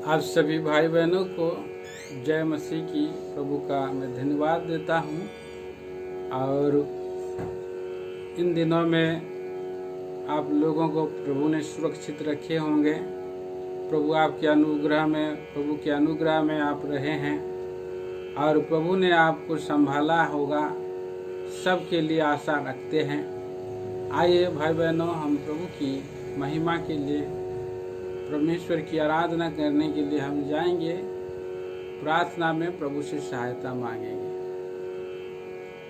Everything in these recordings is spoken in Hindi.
आप सभी भाई बहनों को जय मसीह की प्रभु का मैं धन्यवाद देता हूँ। और इन दिनों में आप लोगों को प्रभु ने सुरक्षित रखे होंगे। प्रभु के अनुग्रह में आप रहे हैं और प्रभु ने आपको संभाला होगा। सबके लिए आशा रखते हैं। आइए भाई बहनों, हम प्रभु की महिमा के लिए, परमेश्वर की आराधना करने के लिए हम जाएंगे। प्रार्थना में प्रभु से सहायता मांगेंगे।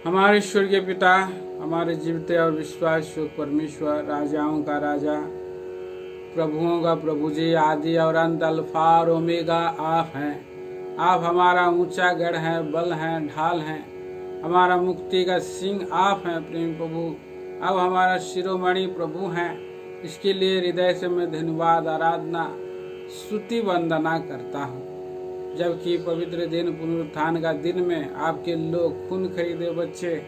हमारे स्वर्गीय पिता, हमारे जीवते और विश्वास परमेश्वर, राजाओं का राजा, प्रभुओं का प्रभु जी, आदि और अंत, अल्फा और ओमेगा आप हैं। आप हमारा ऊंचा गढ़ है, बल है, ढाल है, हमारा मुक्ति का सिंह आप हैं प्रेम प्रभु। अब हमारा शिरोमणि प्रभु हैं। इसके लिए हृदय से मैं धन्यवाद, आराधना, स्तुति, वंदना करता हूँ। जबकि पवित्र दिन, पुनरुत्थान का दिन में आपके लोग, खून खरीदे बच्चे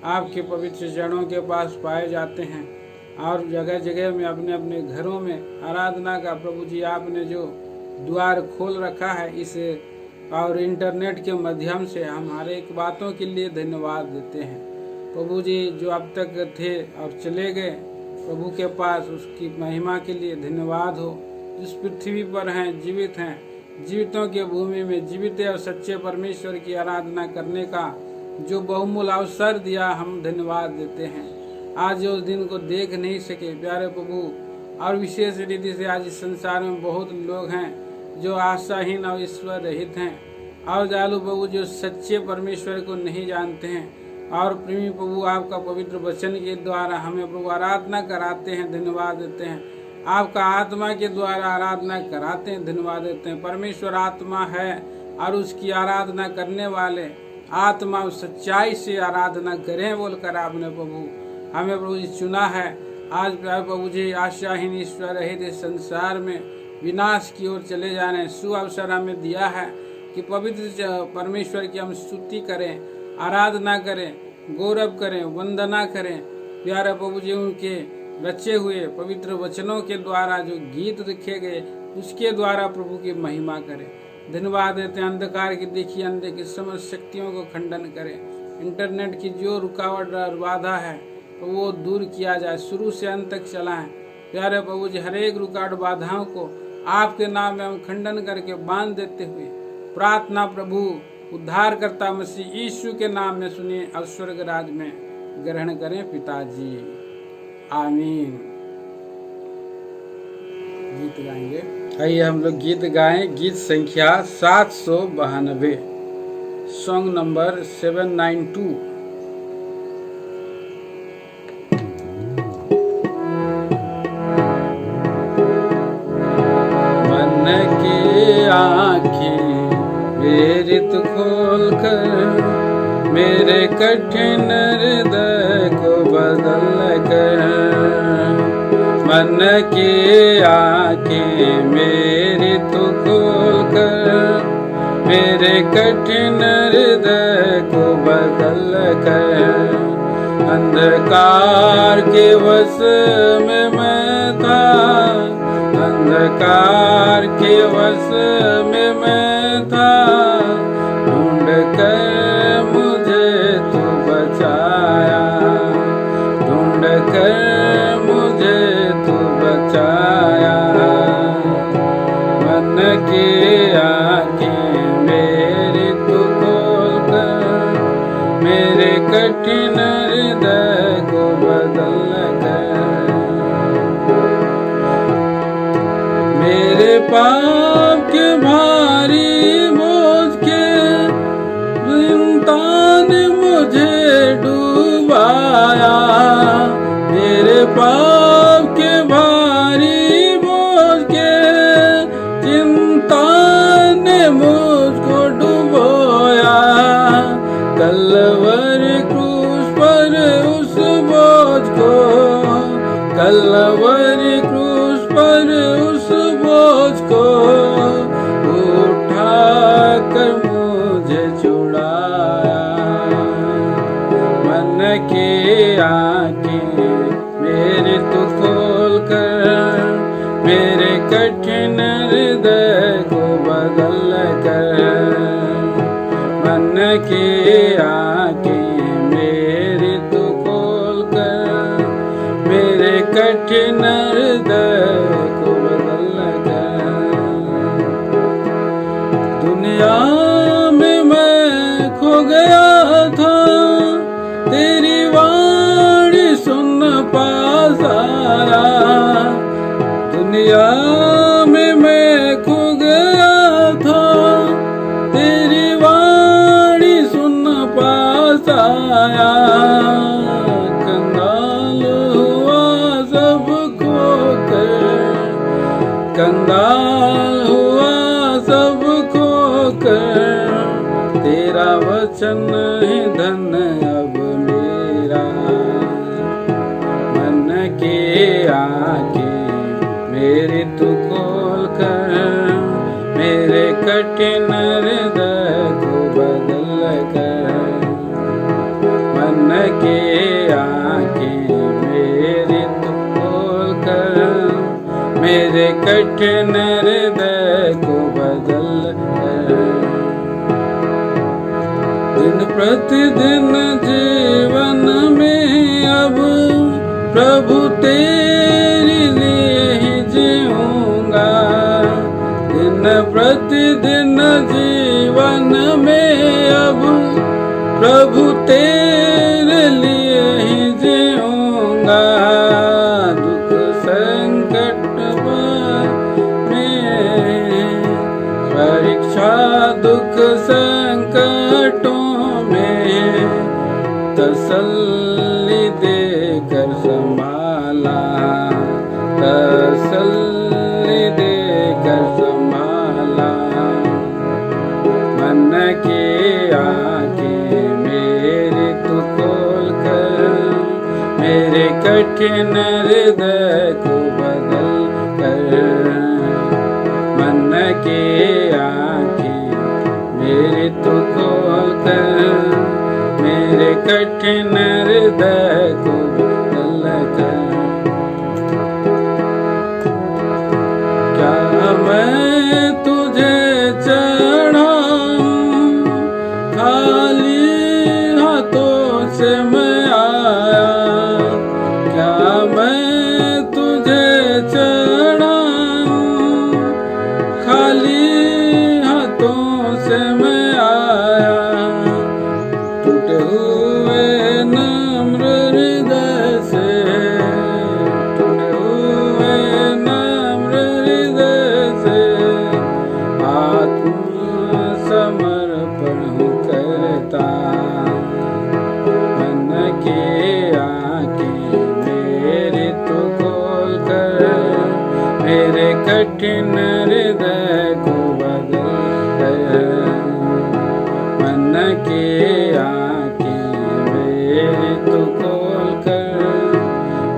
आपके पवित्र चरणों के पास पाए जाते हैं और जगह जगह में अपने अपने घरों में आराधना का प्रभु जी आपने जो द्वार खोल रखा है, इस और इंटरनेट के माध्यम से हम हर एक बातों के लिए धन्यवाद देते हैं। प्रभु जी जो अब तक थे और चले गए प्रभु के पास, उसकी महिमा के लिए धन्यवाद हो। जिस पृथ्वी पर हैं, जीवित हैं, जीवितों के भूमि में जीवित और सच्चे परमेश्वर की आराधना करने का जो बहुमूल्य अवसर दिया, हम धन्यवाद देते हैं। आज उस दिन को देख नहीं सके प्यारे प्रभु, और विशेष रीति से आज इस संसार में बहुत लोग हैं जो आशाहीन और ईश्वर रहित हैं, और दयालु प्रभु जो सच्चे परमेश्वर को नहीं जानते हैं। और प्रेमी प्रभु आपका पवित्र वचन के द्वारा हमें प्रभु आराधना कराते हैं, धन्यवाद देते हैं। आपका आत्मा के द्वारा आराधना कराते हैं, धन्यवाद देते हैं। परमेश्वर आत्मा है और उसकी आराधना करने वाले आत्मा सच्चाई से आराधना करें बोलकर आपने प्रभु हमें प्रभु जी चुना है। आज प्रभु जी आशाहीन ईश्वर रहित इस संसार में विनाश की ओर चले जाने सु अवसर हमें दिया है कि पवित्र परमेश्वर की हम स्तुति करें, आराधना करें, गौरव करें, वंदना करें। प्यारे प्रभु जी उनके रचे हुए पवित्र वचनों के द्वारा जो गीत लिखे गए उसके द्वारा प्रभु की महिमा करें, धन्यवाद देते हैं। अंधकार की देखिए अंधे की समस्त शक्तियों को खंडन करें। इंटरनेट की जो रुकावट और बाधा है तो वो दूर किया जाए, शुरू से अंत तक चलाएं। प्यारे प्रभु जी हर एक रुकावट बाधाओं को आपके नाम में हम खंडन करके बांध देते हुए प्रार्थना प्रभु उद्धारकर्ता मसीह यीशु के नाम में सुनिए और स्वर्ग राज में ग्रहण करें पिताजी, आमीन। गीत गाएंगे। आइए हम लोग गीत गाएं। गीत संख्या 792, सॉन्ग नंबर 792। मन की आँखें मेरी तू खोल कर, मेरे कठिन हृदय को बदल कर। मन की आँखें मेरी तू खोल कर, मेरे कठिन हृदय को बदल कर। अंधकार के वश में मैं था, अंधकार के वश में मैं था, ढूंढ कर मुझे तू बचाया, ढूंढ कर मुझे तू बचाया। मन की आँखें मेरी तू खोल कर, मेरे कठिन हृदय को बदल कर। मेरे पाप के भारी बोझ के चिंता ने मुझे डुबाया, मेरे पाप के भारी बोझ के चिंता ने मुझको डुबोया। कलवरी क्रूस पर उस बोझ को, कलवरी क्रूस पर उस बोझ को उठा कर मुझे छुड़ाया। मन की आँखें मेरी को बदल कर, मन की आँखें मेरी तू खोल कर, मेरे कठिन हृदय को बदल कर। दुनिया में मैं खो गया था, तेरी वाणी सुन पा सारा। दुनिया में मैं खो गया था, तेरी वाणी सुन पा साया। कंगाल हुआ सब खो कर, कंगाल हुआ सब खो कर, तेरा वचन है धन अब मेरा। मन की आँखें मेरी तू खोल कर, मेरे कठिन हृदय को बदल कर। मन की आँखें मेरी तू खोल कर, मेरे कठिन हृदय को बदल कर। दिन प्रतिदिन जीवन में अब प्रभु तेरे लिए ही जीऊंगा। दिन प्रतिदिन जीवन में अब प्रभु तेरे लिए ही जीऊंगा। दुख संकट में परीक्षा दुख संकटों में तसल्ली देकर संभाला, तसल्ली देकर संभाला। मन की आँखें मेरी तू खोल कर, मेरे कठिन हृदय को बदल कर। मन की आँखें मेरी तू खोल कर, मेरे कठिन हृदय को बदल कर। क्या मैं तुझे चढ़ाऊं, खाली हाथों से मैं आया। क्या मैं तुझे चढ़ाऊं, खाली हाथों से मैं आया। टूटे हुए नम्र हृदय से, टूटे हुए नम्र हृदय से आत्मसमर्पण करता। मन की आँखें मेरी तू खोल कर, मेरे कठिन हृदय को बदल कर। मन की आँखें मेरी तू खोल कर,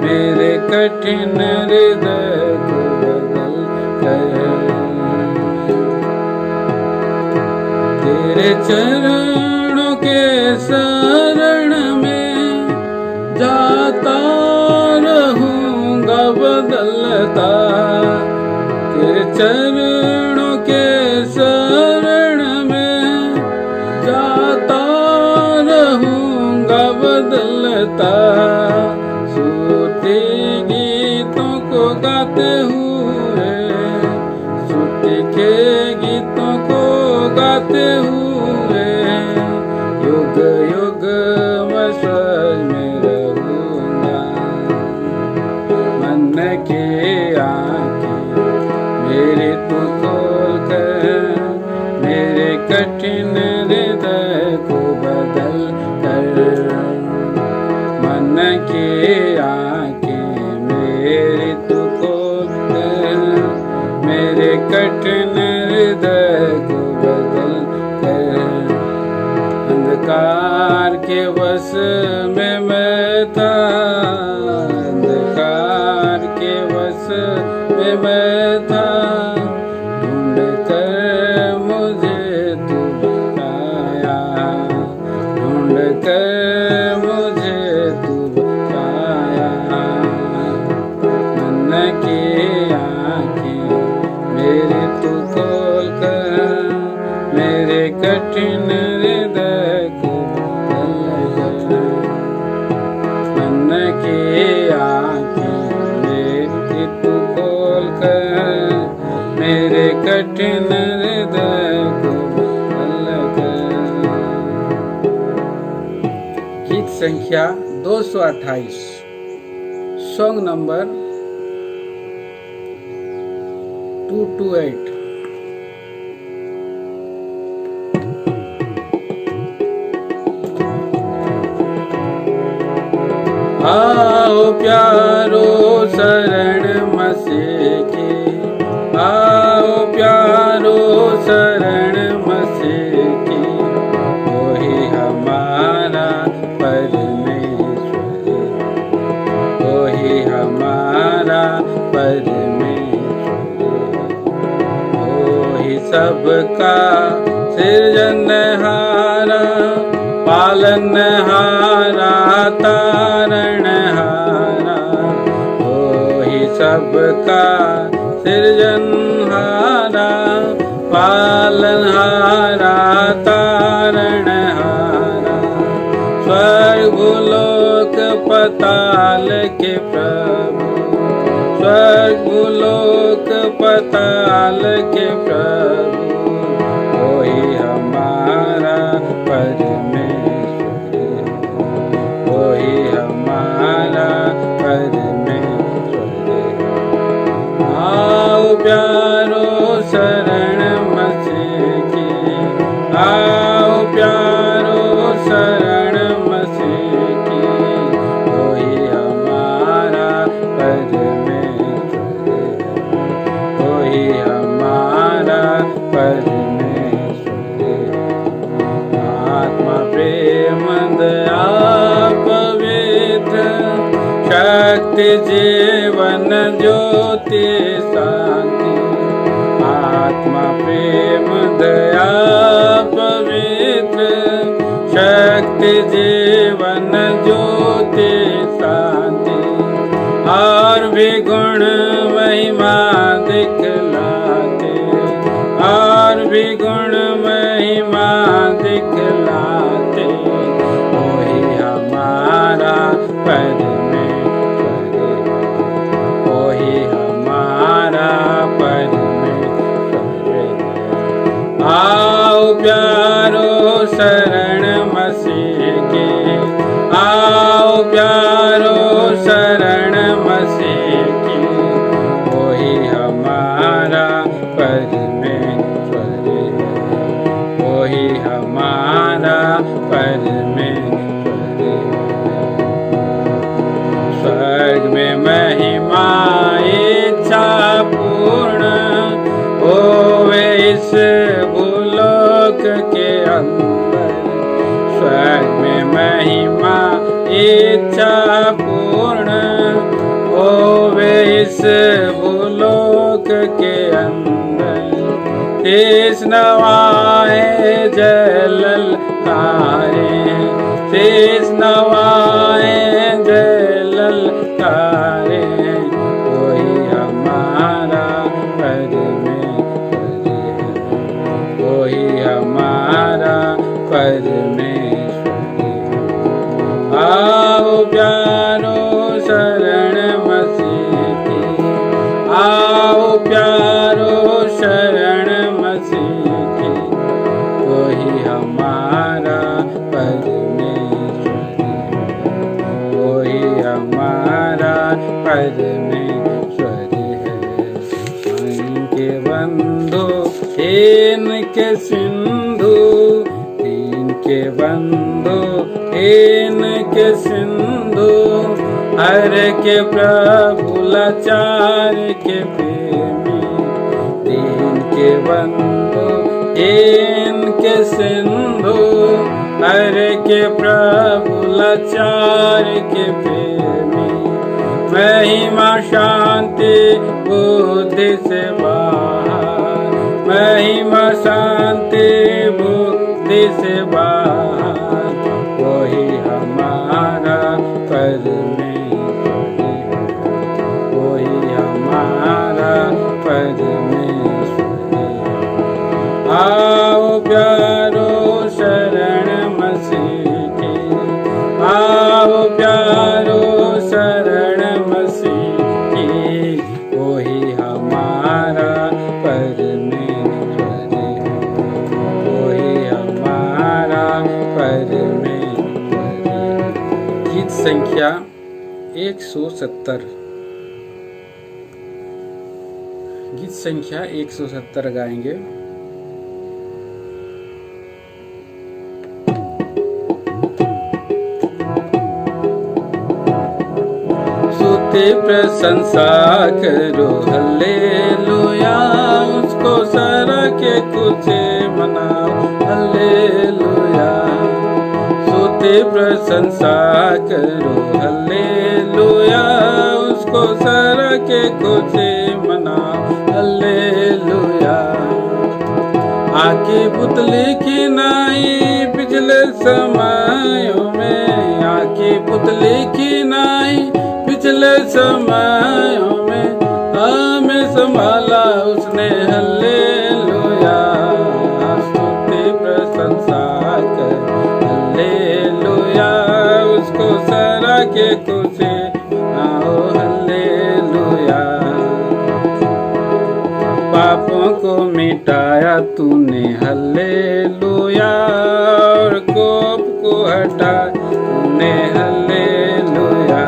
मेरे कठिन हृदय को बदल कर। तेरे चरणों के शरण में जाता रहूंगा बदलता। तेरे चरणों के शरण में जाता रहूंगा बदलता। सूती गीतों को गाते हुए, सूती के गीतों को गाते हुए, युग युग मैं स्वर्ग में रहूंगा। मन की आँखें मेरी तू खोल कर, मेरे कठिन हृदय को बदल कर। मन की आँखें मेरी तू खोल कर, मेरे कठिन हृदय को बदल कर। अंधकार के वश में मैं था, अंधकार के वश में मैं था। ढूंढ कर मुझे तू पाया, ढूंढ कर मुझे तू पाया। मन की आँखें मेरी तू मेरे कठिन हृदय को हल कर। गीत संख्या 228, सॉन्ग नंबर 228। आओ प्यारो शरण मसीह की, आओ प्यारो शरण मसीह की, वही हमारा परमेश्वर, वही हमारा परमेश्वर, वही सबका सृजनहारा, पालनहारा, तारणहारा, वही सबका सृजनहारा, पालनहारा, तारणहारा, स्वर्ग भूलोक पताल के प्रभु, स्वर्ग भूलोक पताल के प्रभु, वही हमारा परमेश्वर, वही हमारा परमेश्वर। आओ प्यारो शरण मसीह की, आओ प्यारो शरण मसीह की, वही हमारा परमेश्वर, वही हमारा परमेश्वर। आत्मा प्रेम दया पवित्र शक्ति जीवन ज्योति शांति, आत्मा प्रेम दया पवित्र शक्ति जीवन ज्योति शांति, और भी गुण महिमा दिखलाते, और भी गुण महिमा दिखलाते, वही हमारा परमेश्वर, वही हमारा परमेश्वर। आओ प्यारो शरण मसीह की, आओ प्यारो शरण मसीह की, वही हमारा परमेश्वर, वही हमारा परमेश्वर। स्वर्ग में महिमा इच्छा पूर्ण होवे इस भूलोक के अंदर, स्वर्ग में महिमा इच्छा पूर्ण होवे इस भूलोक के अंदर, शेष नवाए जलल तारे, शेष नवाए जलल तारे, वही हमारा परमेश्वर, वही हमारा परमेश्वर। आओ प्यारो शरण मसीह की, आओ प्यारो शरण मसीह की, वही हमारा परमेश्वर, वही हमारा परमेश्वर है। इनके बंधु इनके सिंधु, इनके बंधु इनके सिंधु, हर के प्रभु लाचार के प्रेमी, दीन के बंधु इनके सिंधु, हर के प्रभु लाचार के प्रेमी, महिमा शांति बुद्धि से बाहर, महिमा शांति बुद्धि से बाहर, वही हमारा परमेश्वर, वही हमारा परमेश्वर। आओ प्यारो शरण मसीह की, आओ प्यारो शरण मसीह की, वही हमारा पर संख्या 170। गीत संख्या 170 गाएंगे। स्तुति प्रशंसा करो हल्लेलुया, उसको सारा के कुछ मनाओ हल्लेलुया। स्तुति प्रशंसा करो हल्लेलुया, उसको सारा के कुछ मनाओ हल्लेलुया। आकी पुतली की नाई पिछले समयों में, आकी पुतली की नाई पिछले समयों में हमें संभाला उसने हल्लेलुया। स्तुति प्रशंसा कर हल्लेलुया, उसको सारा के खुशी आओ हल्लेलुया। पापों को मिटाया तूने हल्लेलुया, और कोप को हटा तूने हल्लेलुया।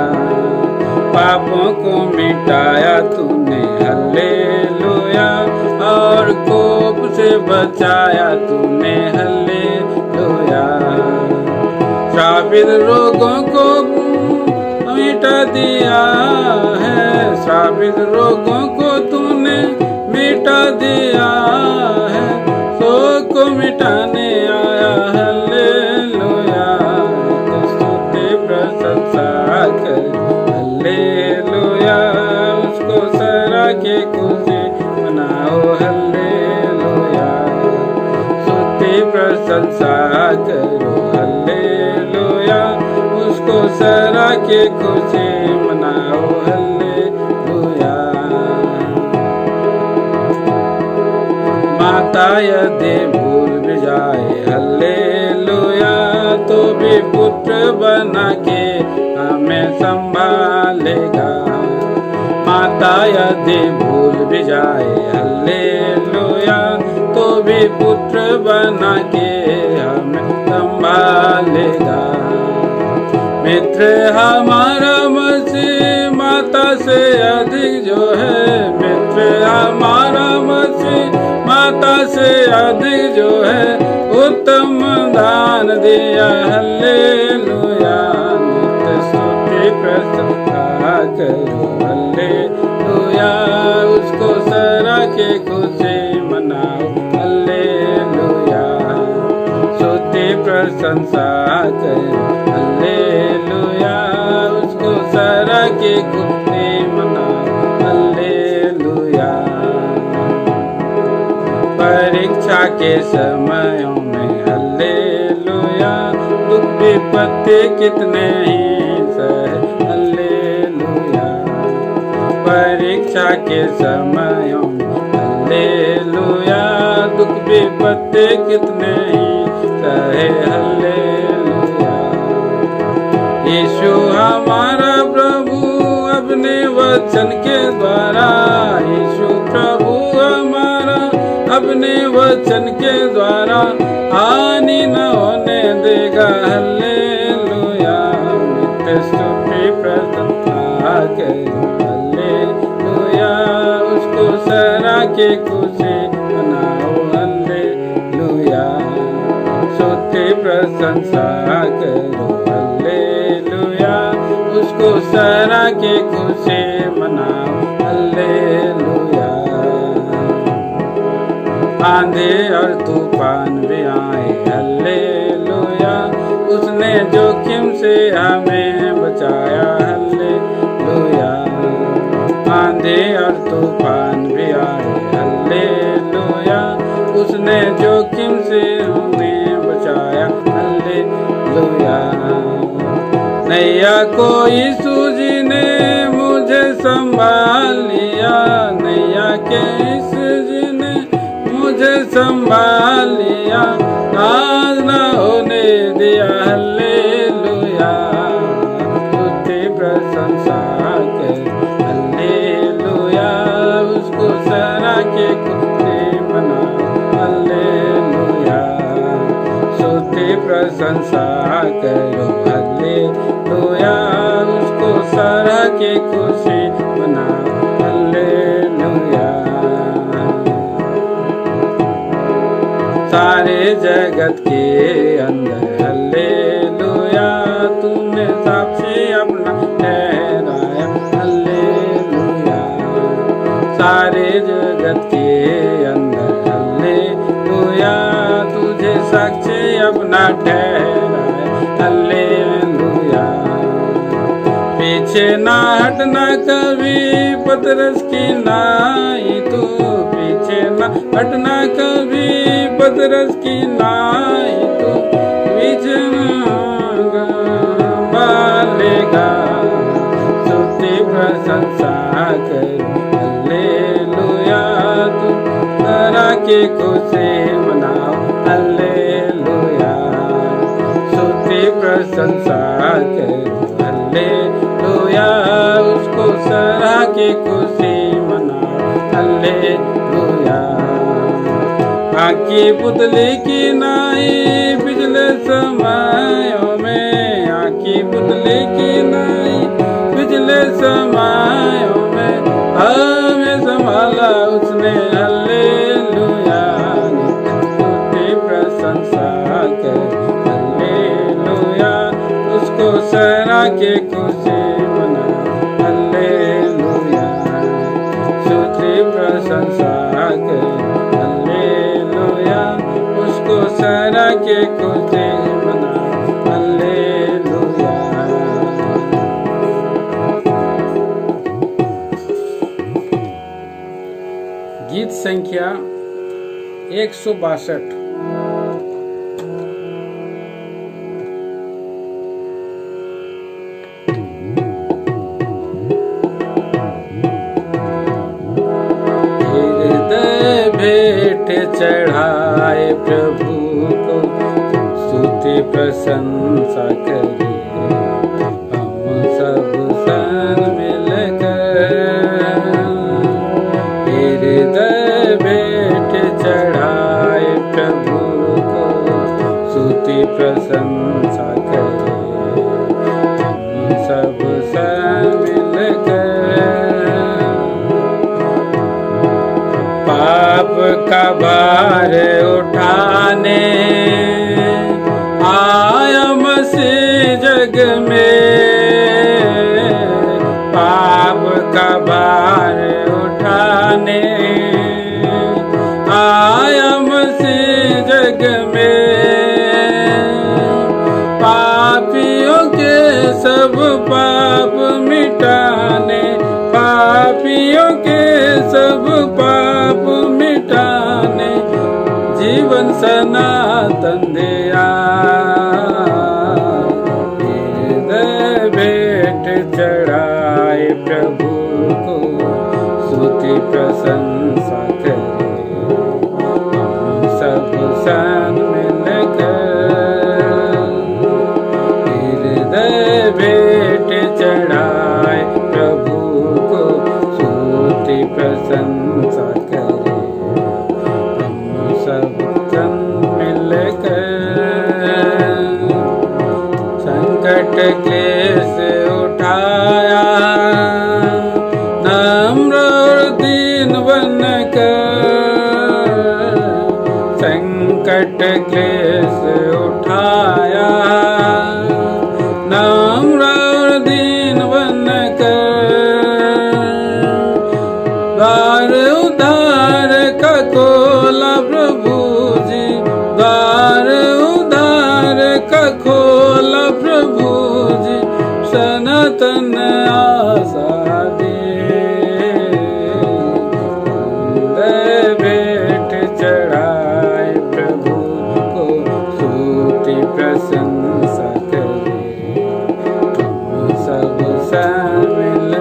पापों को मिटाया तूने हल्लेलुया, और कोप से बचाया तूने हल्लेलुया। श्रापित रोगों को मिटा दिया है, श्रापित रोगों को तूने मिटा दिया है। शोक को मिटाने आया हल्लेलुया। स्तुति प्रशंसा कर हल्लेलुया, उसको सारा के खुशी मनाओ हल्लेलुया। स्तुति प्रशंसा करो हल्लेलुया, उसको सारा के खुशी मनाओ हल्लेलुया। माता यदि भूल भी जाए हल्लेलुया, तो भी पुत्र बना के हमें संभालेगा। माता यदि भूल भी जाए हल्लेलुया, तो भी पुत्र बना के हमें संभालेगा। मित्र हमारा मसीह माता से अधिक जो है, मित्र हमारा मसीह माता से अधिक जो है, उत्तम दान दिया हल्लेलुया। नित्य स्तुति प्रशंसा करो हल्लेलुया, उसको सारा के खुशी मनाओ हल्लेलुया। स्तुति प्रशंसा करो हल्लेलुया, उसको सारा के खुशी मनाओ हल्लेलुया। परीक्षा के समयों में हल्लेलुया, दुख विपत्ति कितने ही सहे हल्लेलुया। परीक्षा के समयों में हल्लेलुया, दुख विपत्ति कितने ही सहे हल्लेलुया। यीशु हमारा प्रभु अपने वचन के द्वारा, यीशु प्रभु हमारा अपने वचन के द्वारा हानि न होने देगा हल्लेलुया। नित्य स्तुति प्रशंसा करो हल्लेलुया, उसको सारा के खुशी मनाओ हल्लेलुया। स्तुति प्रशंसा करो हल्लेलुया, उसको सारा के खुशी मनाओ हल्लेलुया। आंधी और तूफान भी आए हल्लेलुया, उसने जोखिम से हमें बचाया हल्लेलुया। आंधी और तूफान भी आए हल्लेलुया, उसने जोखिम से हमें बचाया हल्लेलुया। नैया कोई सूझी ने मुझे संभाल लिया, नैया के सूझी ने मुझे संभाल लिया, आज न होने दिया हल्लेलुया। स्तुति प्रशंसा कर हल्लेलुया, उसको सारा के खुशी मना हल्लेलुया। स्तुति प्रशंसा करो हल्लेलुया, सारे जगत के अंदर हालेलुया, तूने साक्षी अपना ठहराया हालेलुया। सारे जगत के अंदर हालेलुया, तुझे साक्षी अपना ठहराया हालेलुया। पीछे ना हटना कभी पतरस की नाई, तू पीछे ना हटना कभी पतरस की नाई, तू पीछे बालेगा स्तुति प्रशंसा कर हालेलुया। तू करा के खुशी मनाओ हालेलुया, स्तुति प्रशंसा कर हालेलुया। उसको सरा के खुशी मनाओ हालेलुया। आँखी पुतली की नाई पिछले समयों में, आँखी पुतली की नाई पिछले समयों में हमें संभाला उसने हालेलुया। स्तुति प्रशंसा कर हालेलुया, उसको सरा के खुशी मना हालेलुया। स्तुति प्रशंसा कर हालेलुया, उसको सरा के खुशी मना हालेलुया। गीत संख्या 162। भेंट चढ़ाए प्रभु को स्तुति प्रशंसा करिए, हम सब सन मिलकर। हृदय भेंट चढ़ाए प्रभु को स्तुति प्रशंसा करिए, हम सब सन मिलकर। पाप का भार उठाने आया मसीह जग में, पाप का भार उठाने आया मसीह जग में। पापियों के सब पाप मिटाने, पापियों के सब पाप मिटाने जीवन सनातन दिया। हृदय भेंट चढ़ाए प्रभु को स्तुति प्रशंसा करे, हम सब सन मिलकर। हृदय भेंट चढ़ाए प्रभु को स्तुति प्रशंसा करे, हम सब सन मिलकर। संकट क्लेश उठाया नम्र और दीन बनकर, संकट क्लेश उठाया नम्र और दीन बनकर। द्वार उद्धार का खोला प्रभु जी, द्वार उद्धार का खोला प्रभु जी, सनातन आशा दे। भेंट चढ़ाए प्रभु को स्तुति प्रशंसा करे, हम सब शामिल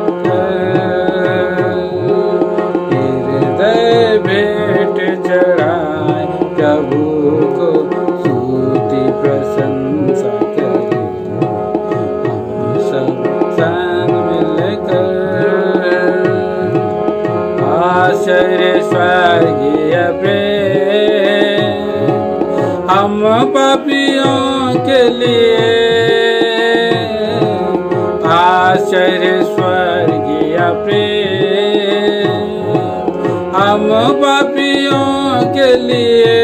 हृदय भेंट चढ़ाए प्रभु को स्तुति प्रशंसा करे, हम सब शामिल आश्चर्य स्वर्गीय प्रेम हम पापियों के लिए, आश्चर्य स्वर्गीय प्रेम हम पापियों के लिए।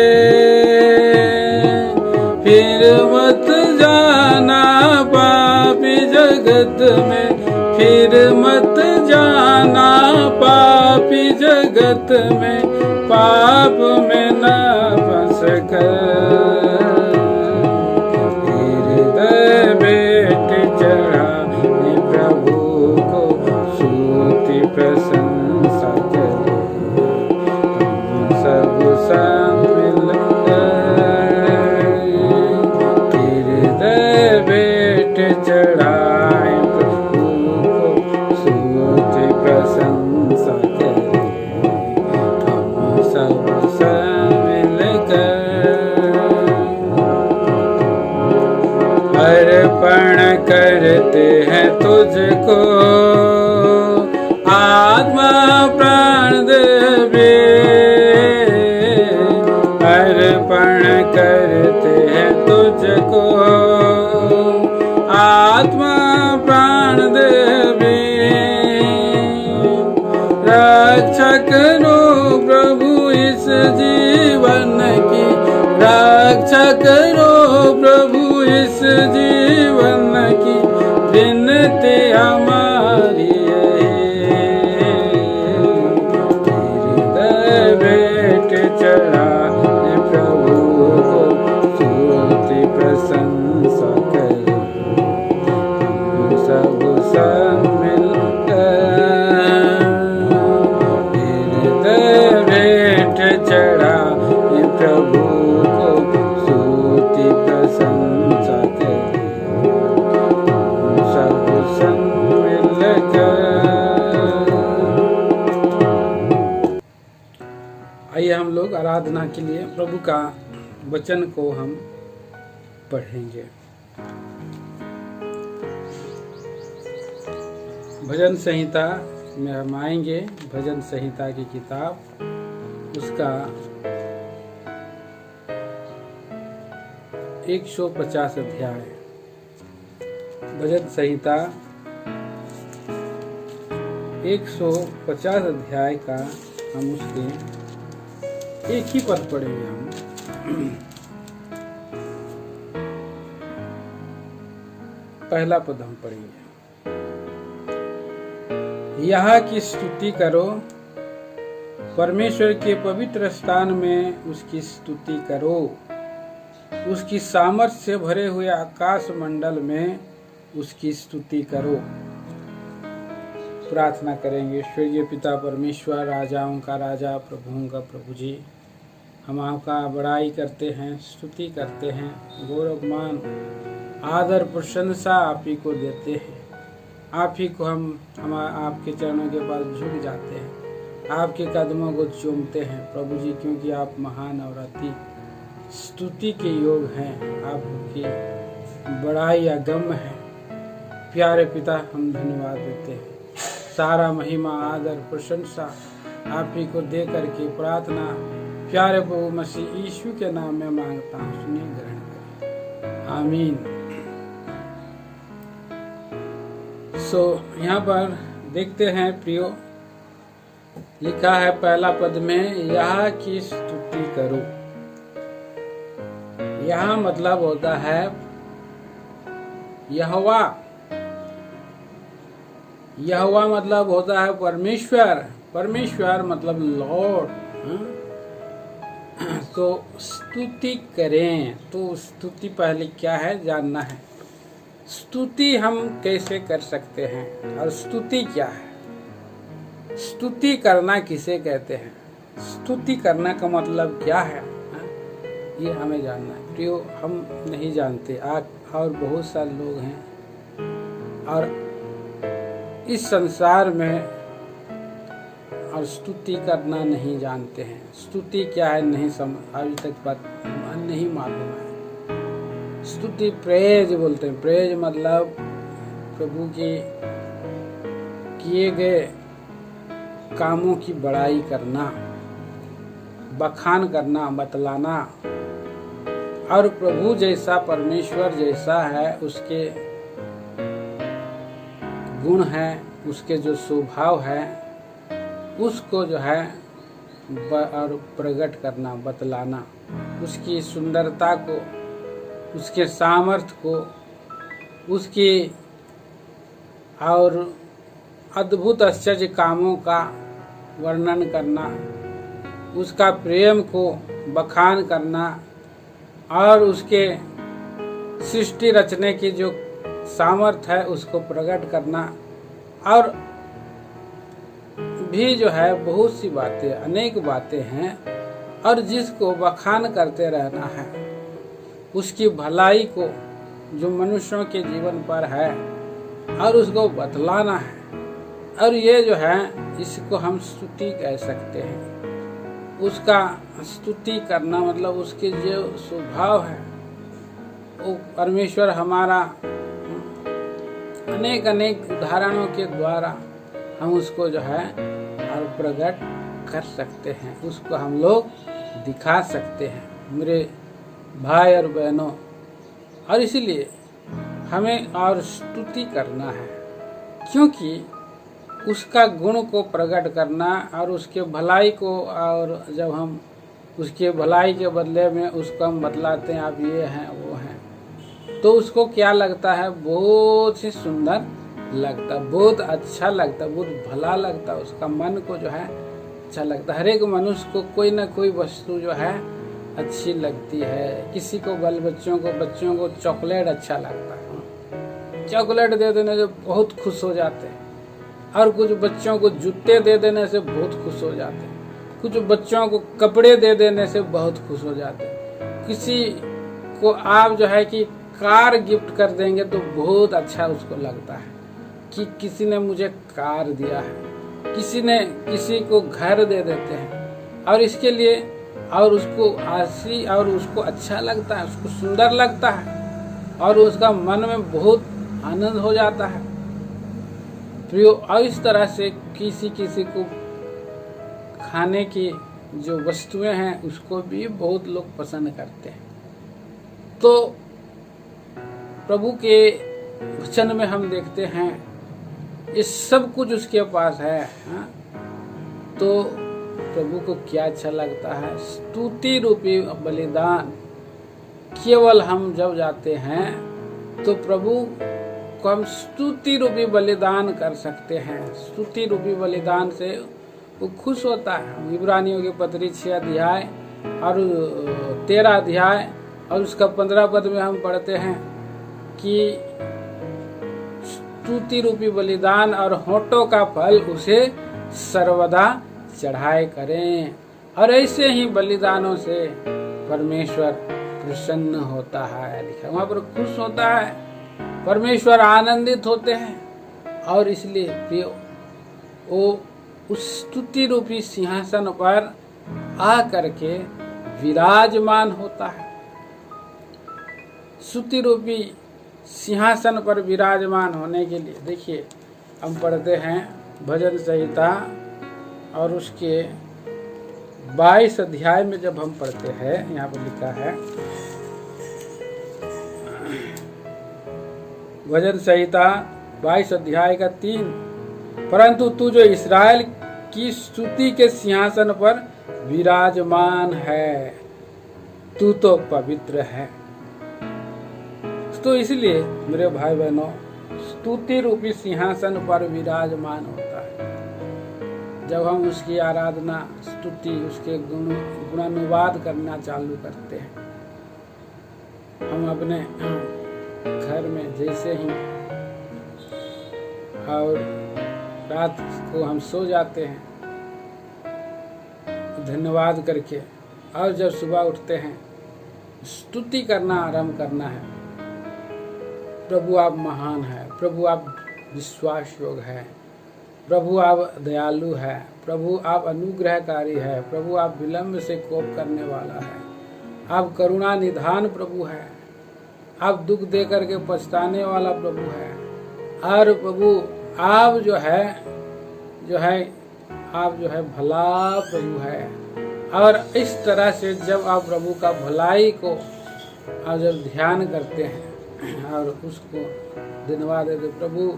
फिर मत जाना पापी जगत में, फिर मत जाना पापी जगत में, पाप में न फंस कर। हृदय भेंट चढ़ाने प्रभु को स्तुति प्रशंसा करे, हम सब संग मिलकर। हृदय भेंट चढ़ाए प्रभु को स्तुति प्रशंसा करे, हम सब संग मिलकर। अर्पण करते हैं तुझको आत्मा प्राण देवे, अर्पण करते हैं तुझको आत्मा प्राण देवे। रक्षा करो प्रभु इस जीवन की, रक्षा करो प्रभु इस जीवन की, विनती हमारी हृदय भेंट चढ़ाने प्रभु को स्तुति प्रशंसा करे, हम सब संग मिलकर। हृदय भेंट चढ़ाने प्रभु को स्तुति प्रशंसा करे, हम सब संग मिलकर। आइए हम लोग आराधना के लिए प्रभु का वचन को हम पढ़ेंगे। भजन संहिता में हम आएंगे, भजन संहिता की किताब, उसका 150 अध्याय। भजन संहिता 150 अध्याय का हम उसके एक ही पद पढ़ेंगे। हम पहला पद हम पढ़ेंगे। यहाँ की स्तुति करो, परमेश्वर के पवित्र स्थान में उसकी स्तुति करो, उसकी सामर्थ्य से भरे हुए आकाश मंडल में उसकी स्तुति करो। प्रार्थना करेंगे। स्वर्गीय पिता परमेश्वर, राजाओं का राजा, प्रभुओं का प्रभु जी, हम आपका बड़ाई करते हैं, स्तुति करते हैं, गौरव मान आदर प्रशंसा आप ही को देते हैं। आप ही को हम आपके चरणों के पास झुक जाते हैं, आपके कदमों को चूमते हैं प्रभु जी, क्योंकि आप महान और अति स्तुति के योग हैं। आपकी बड़ाई अगम्य है। प्यारे पिता, हम धन्यवाद देते हैं। सारा महिमा आदर प्रशंसा आप ही को दे करके प्रार्थना प्यारे प्रभु मसीह यीशु के नाम में मांगता हूँ, सुनिए, ग्रहण करें, आमीन। यहाँ पर देखते हैं प्रियो, लिखा है पहला पद में, यहाँ की स्तुति करो। यहाँ मतलब होता है यहोवा। यहोवा मतलब होता है परमेश्वर। परमेश्वर मतलब लॉर्ड। तो स्तुति करें, तो स्तुति पहले क्या है जानना है। स्तुति हम कैसे कर सकते हैं और स्तुति क्या है, स्तुति करना किसे कहते हैं, स्तुति करना का मतलब क्या है, ये हमें जानना है प्रियो। हम नहीं जानते, और बहुत सारे लोग हैं और इस संसार में और स्तुति करना नहीं जानते हैं। स्तुति क्या है नहीं अभी तक बात नहीं मालूम है। स्तुति प्रेज बोलते हैं। प्रेज मतलब प्रभु के किए गए कामों की बड़ाई करना, बखान करना, बतलाना, और प्रभु जैसा, परमेश्वर जैसा है, उसके गुण है, उसके जो स्वभाव है, उसको जो है और प्रकट करना, बतलाना, उसकी सुंदरता को उसके सामर्थ्य को, उसकी और अद्भुत आश्चर्य कामों का वर्णन करना, उसका प्रेम को बखान करना और उसके सृष्टि रचने की जो सामर्थ्य है उसको प्रकट करना, और भी जो है बहुत सी बातें, अनेक बातें हैं, और जिसको बखान करते रहना है, उसकी भलाई को जो मनुष्यों के जीवन पर है और उसको बतलाना है। और ये जो है इसको हम स्तुति कह सकते हैं। उसका स्तुति करना मतलब उसके जो स्वभाव है वो परमेश्वर हमारा अनेक अनेक उदाहरणों के द्वारा हम उसको जो है और प्रकट कर सकते हैं, उसको हम लोग दिखा सकते हैं मेरे भाई और बहनों। और इसलिए हमें और स्तुति करना है, क्योंकि उसका गुण को प्रकट करना और उसके भलाई को, और जब हम उसके भलाई के बदले में उसको हम बतलाते हैं आप ये हैं वो हैं, तो उसको क्या लगता है, बहुत ही सुंदर लगता, बहुत अच्छा लगता, बहुत भला लगता, उसका मन को जो है अच्छा लगता। हर एक मनुष्य को कोई ना कोई वस्तु जो है अच्छी लगती है। किसी को बच्चों को चॉकलेट अच्छा लगता है, चॉकलेट दे देने से बहुत खुश हो जाते हैं, और कुछ बच्चों को जूते दे देने से बहुत खुश हो जाते हैं, कुछ बच्चों को कपड़े दे देने से बहुत खुश हो जाते हैं, किसी को आप जो है कि कार गिफ्ट कर देंगे तो बहुत अच्छा उसको लगता है कि किसी ने मुझे कार दिया है, किसी को घर दे देते हैं, और इसके लिए और उसको आशी और उसको अच्छा लगता है, उसको सुंदर लगता है, और उसका मन में बहुत आनंद हो जाता है प्रियो। और इस तरह से किसी को खाने की जो वस्तुएं हैं उसको भी बहुत लोग पसंद करते हैं। तो प्रभु के वचन में हम देखते हैं ये सब कुछ उसके पास है, हाँ? तो प्रभु को क्या अच्छा लगता है, स्तुति रूपी बलिदान। केवल हम जब जाते हैं तो प्रभु को हम स्तुति रूपी बलिदान कर सकते हैं। स्तुति रूपी बलिदान से वो खुश होता है। इब्रानियों की पत्री 6 अध्याय और 13 अध्याय और उसका 15 पद में हम पढ़ते हैं कि स्तुति रूपी बलिदान और होठों का फल उसे सर्वदा चढ़ाए करें, और ऐसे ही बलिदानों से परमेश्वर प्रसन्न होता है। लिखा वहां पर खुश होता है, परमेश्वर आनंदित होते हैं, और इसलिए प्रिय वो उस स्तुति रूपी सिंहासन पर आ करके विराजमान होता है। स्तुति रूपी सिंहासन पर विराजमान होने के लिए देखिए हम पढ़ते हैं भजन संहिता और उसके 22 अध्याय में जब हम पढ़ते हैं, यहाँ पर लिखा है भजन संहिता 22 अध्याय का 3, परंतु तू जो इस्राएल की स्तुति के सिंहासन पर विराजमान है, तू तो पवित्र है। तो इसलिए मेरे भाई बहनों, स्तुति रूपी सिंहासन पर विराजमान होता है। जब हम उसकी आराधना, स्तुति, उसके गुणानुवाद करना चालू करते हैं, हम अपने घर में जैसे ही और रात को हम सो जाते हैं धन्यवाद करके, और जब सुबह उठते हैं स्तुति करना आरंभ करना है। प्रभु आप महान है, प्रभु आप विश्वास योग्य है, प्रभु आप दयालु है, प्रभु आप अनुग्रहकारी है, प्रभु आप विलंब से कोप करने वाला है, आप करुणा निधान प्रभु है, आप दुख दे करके पछताने वाला प्रभु है, और प्रभु आप जो है आप जो है भला प्रभु है। और इस तरह से जब आप प्रभु का भलाई को आप जब ध्यान करते हैं और उसको धन्यवाद देते, प्रभु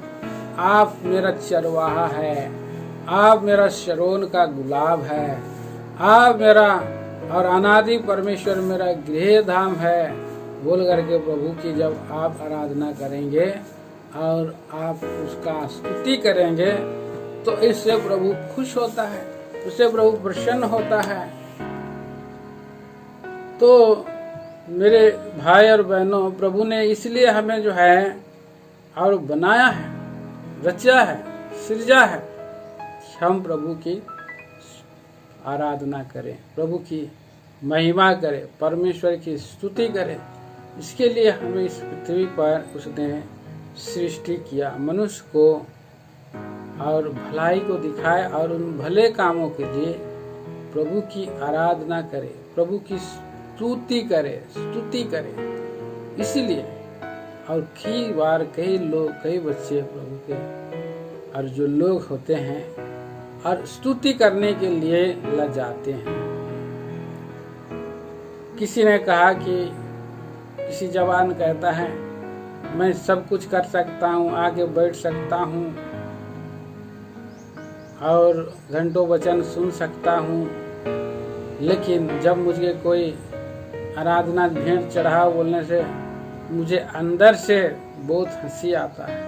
आप मेरा चरवाहा है, आप मेरा शरोन का गुलाब है, आप मेरा और अनादि परमेश्वर मेरा गृह धाम है, बोल करके प्रभु की जब आप आराधना करेंगे और आप उसका स्तुति करेंगे तो इससे प्रभु खुश होता है, उससे प्रभु प्रसन्न होता है। तो मेरे भाई और बहनों, प्रभु ने इसलिए हमें जो है और बनाया है, रचा है, सृजा है, हम प्रभु की आराधना करें, प्रभु की महिमा करें, परमेश्वर की स्तुति करें। इसके लिए हमें इस पृथ्वी पर उसने सृष्टि किया, मनुष्य को, और भलाई को दिखाए और उन भले कामों के लिए प्रभु की आराधना करें, प्रभु की स्तुति करें। इसीलिए और कई बार कई लोग, कई बच्चे प्रभु के और जो लोग होते हैं और स्तुति करने के लिए लजाते हैं। किसी ने कहा कि किसी जवान कहता है मैं सब कुछ कर सकता हूँ, आगे बैठ सकता हूँ और घंटों वचन सुन सकता हूँ, लेकिन जब मुझे कोई आराधना भेंट चढ़ावा बोलने से मुझे अंदर से बहुत हंसी आता है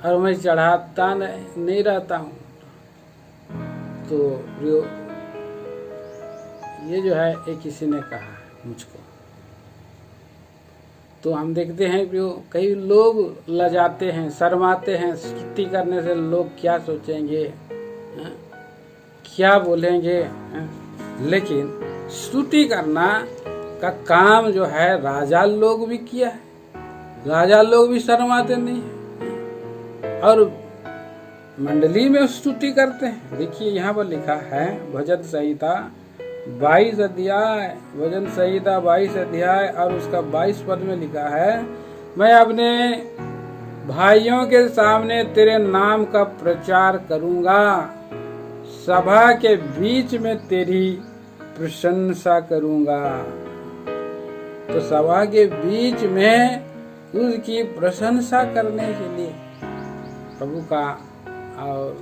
और मैं चढ़ाता नहीं रहता हूँ। तो ये जो है एक किसी ने कहा मुझको। तो हम देखते हैं कई लोग लजाते हैं, शर्माते हैं, स्तुति करने से लोग क्या सोचेंगे, क्या बोलेंगे। लेकिन स्तुति करना का काम जो है राजा लोग भी किया है, राजा लोग भी शर्माते नहीं है और मंडली में स्तुति करते हैं। देखिए यहाँ पर लिखा है भजन संहिता 22 अध्याय, भजन संहिता 22 अध्याय और उसका 22 पद में लिखा है, मैं अपने भाइयों के सामने तेरे नाम का प्रचार करूंगा, सभा के बीच में तेरी प्रशंसा करूंगा। तो सभा के बीच में उसकी प्रशंसा करने के लिए प्रभु का और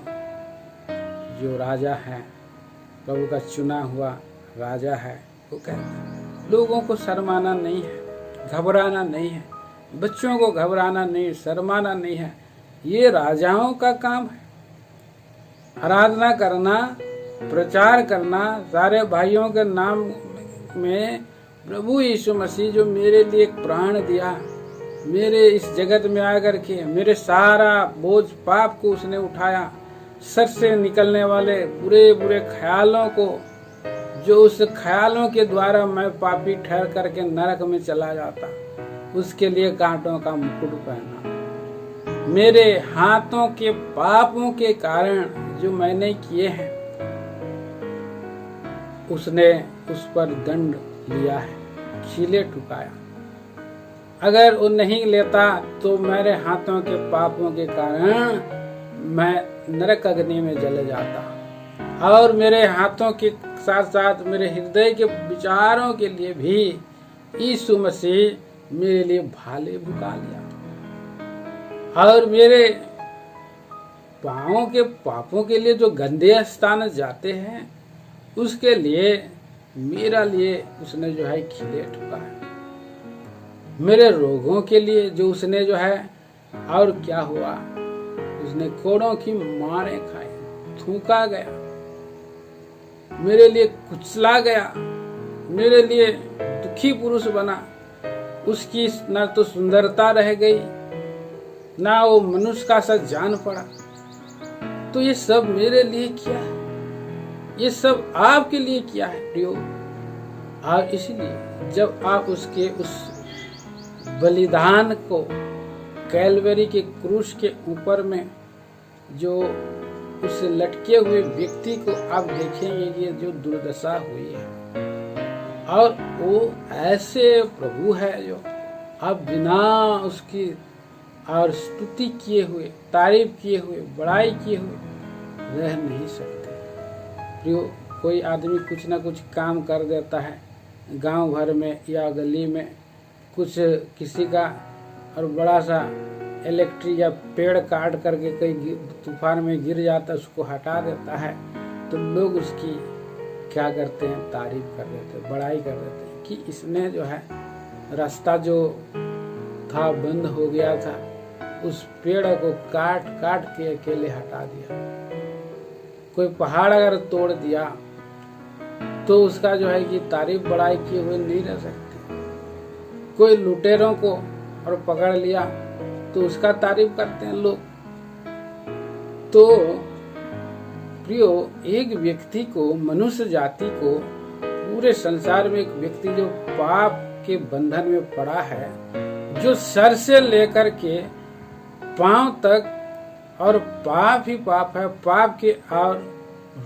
जो राजा है, प्रभु का चुना हुआ राजा है, वो कहता है लोगों को शर्माना नहीं है, घबराना नहीं है, बच्चों को घबराना नहीं, शर्माना नहीं है। ये राजाओं का काम है, आराधना करना, प्रचार करना सारे भाइयों के नाम में। प्रभु यीशु मसीह जो मेरे लिए एक प्राण दिया, मेरे इस जगत में आकर के मेरे सारा बोझ पाप को उसने उठाया, सर से निकलने वाले बुरे बुरे ख्यालों को, जो उस ख्यालों के द्वारा मैं पापी ठहर करके नरक में चला जाता, उसके लिए कांटों का मुकुट पहना। मेरे हाथों के पापों के कारण जो मैंने किए हैं उसने उस पर दंड लिया है, खीले ठुकाया। अगर वो नहीं लेता तो मेरे हाथों के पापों के कारण मैं नरक अग्नि में जल जाता, और मेरे हाथों के साथ साथ मेरे हृदय के विचारों के लिए भी यीशु मसीह मेरे लिए भाले भुका लिया। और मेरे पाँवों के पापों के लिए जो गंदे स्थान जाते हैं उसके लिए मेरा लिए उसने जो है खीले ठुकाया। मेरे रोगों के लिए जो उसने जो है, और क्या हुआ, उसने कोड़ों की मारें खाई, थूका गया, मेरे लिए कुचला गया, मेरे लिए दुखी पुरुष बना। उसकी न तो सुंदरता रह गई, ना वो मनुष्य का सा जान पड़ा। तो ये सब मेरे लिए किया है, ये सब आपके लिए किया है प्रियो। और इसलिए जब आप उसके उस बलिदान को, कैलवरी के क्रूस के ऊपर में जो उस लटके हुए व्यक्ति को आप देखेंगे कि जो दुर्दशा हुई है, और वो ऐसे प्रभु है जो आप बिना उसकी और स्तुति किए हुए, तारीफ किए हुए, बड़ाई किए हुए रह नहीं सकते। प्रियो, कोई आदमी कुछ ना कुछ काम कर देता है गांव भर में या गली में, कुछ किसी का और बड़ा सा इलेक्ट्रिक या पेड़ काट करके कहीं तूफान में गिर जाता है, उसको हटा देता है, तो लोग उसकी क्या करते हैं, तारीफ कर देते हैं, बड़ाई कर देते हैं कि इसने जो है रास्ता जो था बंद हो गया था, उस पेड़ को काट काट के अकेले हटा दिया। कोई पहाड़ अगर तोड़ दिया तो उसका जो है कि तारीफ बड़ाई किए हुए नहीं रह सकते। कोई लुटेरों को और पकड़ लिया तो उसका तारीफ करते हैं लोग। तो प्रियो, एक व्यक्ति को, मनुष्य जाति को, पूरे संसार में एक व्यक्ति जो पाप के बंधन में पड़ा है, जो सर से लेकर के पांव तक और पाप ही पाप है, पाप के और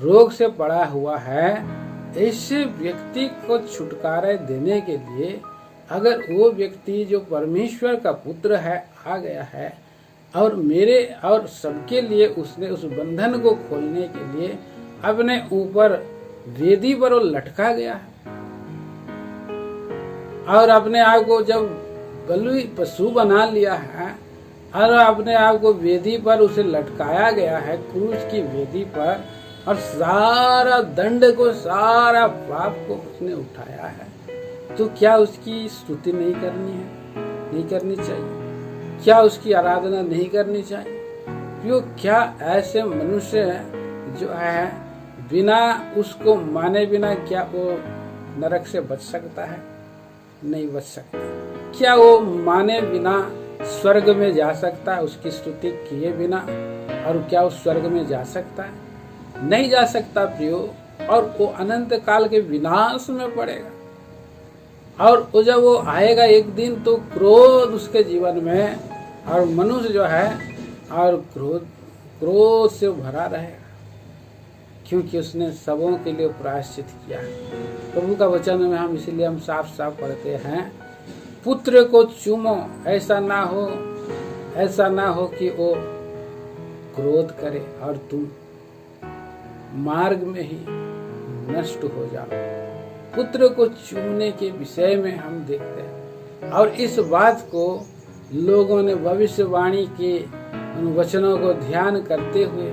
रोग से पड़ा हुआ है, ऐसे व्यक्ति को छुटकारा देने के लिए अगर वो व्यक्ति जो परमेश्वर का पुत्र है आ गया है और मेरे और सबके लिए उसने उस बंधन को खोलने के लिए अपने ऊपर वेदी पर वो लटका गया है और अपने आप को जब बलि पशु बना लिया है और अपने आप को वेदी पर उसे लटकाया गया है, क्रूस की वेदी पर, और सारा दंड को, सारा पाप को उसने उठाया है, तो क्या उसकी स्तुति नहीं करनी है? नहीं करनी चाहिए? क्या उसकी आराधना नहीं करनी चाहिए? क्यों, क्या ऐसे मनुष्य जो है बिना उसको माने बिना क्या वो नरक से बच सकता है? नहीं बच सकता। क्या वो माने बिना स्वर्ग में जा सकता है उसकी स्तुति किए बिना? और क्या वो स्वर्ग में जा सकता है? नहीं जा सकता प्रियो। और वो अनंत काल के विनाश में पड़ेगा। और वो जब वो आएगा एक दिन तो क्रोध उसके जीवन में, और मनुष्य जो है और क्रोध से भरा रहेगा, क्योंकि उसने सबों के लिए प्रायश्चित किया है। प्रभु का वचन में हम इसीलिए हम साफ साफ पढ़ते हैं, पुत्र को चूमो, ऐसा ना हो कि वो क्रोध करे और तुम मार्ग में ही नष्ट हो जाओ। पुत्र को चूमने के विषय में हम देखते हैं, और इस बात को लोगों ने भविष्यवाणी के उन वचनों को ध्यान करते हुए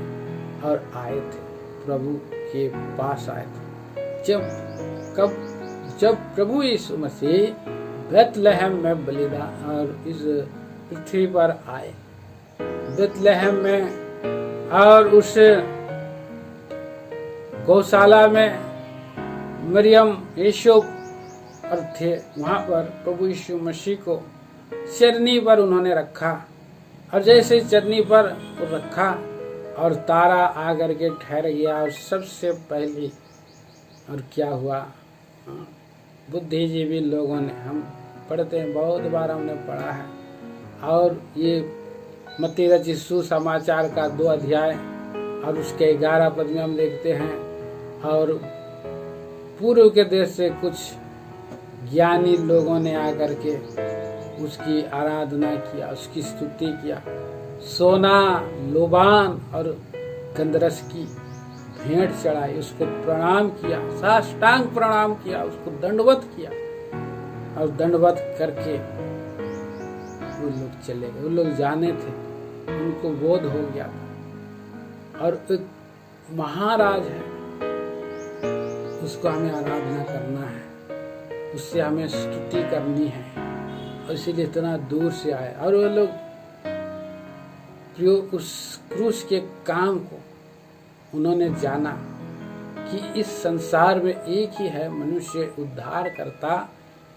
और आए थे, प्रभु के पास आए थे। जब प्रभु यीशु मसीह बेथलेहम में बलिदान और इस पृथ्वी पर आए, बेथलेहम में और उस गौशाला में मरियम यूसुफ और थे, वहां पर प्रभु यीशु मसीह को चरनी पर उन्होंने रखा, और जैसे चरनी पर रखा और तारा आकर के ठहर गया, और सबसे पहले और क्या हुआ, बुद्धिजीवी लोगों ने, हम पढ़ते हैं, बहुत बार हमने पढ़ा है, और ये मत्ती रचित सुसमाचार का 2 अध्याय और उसके 11 पद में हम देखते हैं, और पूर्व के देश से कुछ ज्ञानी लोगों ने आकर के उसकी आराधना किया, उसकी स्तुति किया, सोना, लोबान और गंधरस की भेंट चढ़ाई, उसको प्रणाम किया, साष्टांग प्रणाम किया, उसको दंडवत किया, और दंडवत करके वो लोग चले गए। वो लोग जाने थे, उनको बोध हो गया था, और एक महाराज है, उसको हमें आराधना करना है, उससे हमें स्तुति करनी है, और इसीलिए इतना दूर से आए। और वो लोग प्रियो उस क्रूस के काम को उन्होंने जाना कि इस संसार में एक ही है मनुष्य उद्धार करता,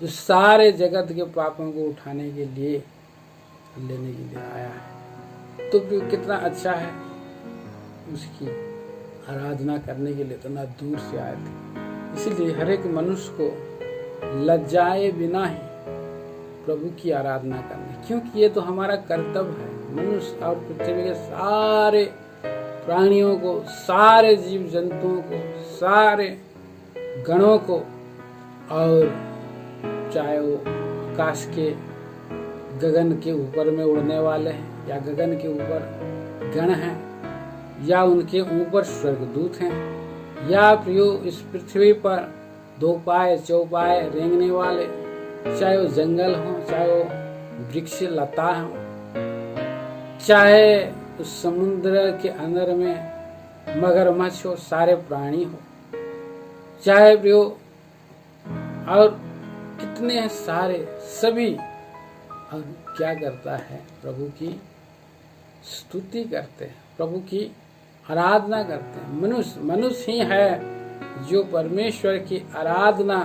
जो सारे जगत के पापों को उठाने के लिए, लेने के लिए आया है। तो प्रियो कितना अच्छा है, उसकी आराधना करने के लिए इतना दूर से आए थे। इसलिए हर एक मनुष्य को लज्जाए बिना ही प्रभु की आराधना करनी, क्योंकि ये तो हमारा कर्तव्य है। मनुष्य और पृथ्वी के सारे प्राणियों को, सारे जीव जंतुओं को, सारे गणों को, और चाहे वो आकाश के गगन के ऊपर में उड़ने वाले हैं, या गगन के ऊपर गण हैं, या उनके ऊपर स्वर्गदूत हैं, या प्रियो इस पृथ्वी पर 2 पाए चौपाए रेंगने वाले, चाहे वो जंगल हो, चाहे वो वृक्ष लता हो, चाहे उस समुद्र के अंदर में मगरमच्छ हो, सारे प्राणी हो, चाहे प्रियो और कितने सारे सभी, और क्या करता है, प्रभु की स्तुति करते हैं, प्रभु की आराधना करते हैं। मनुष्य ही है जो परमेश्वर की आराधना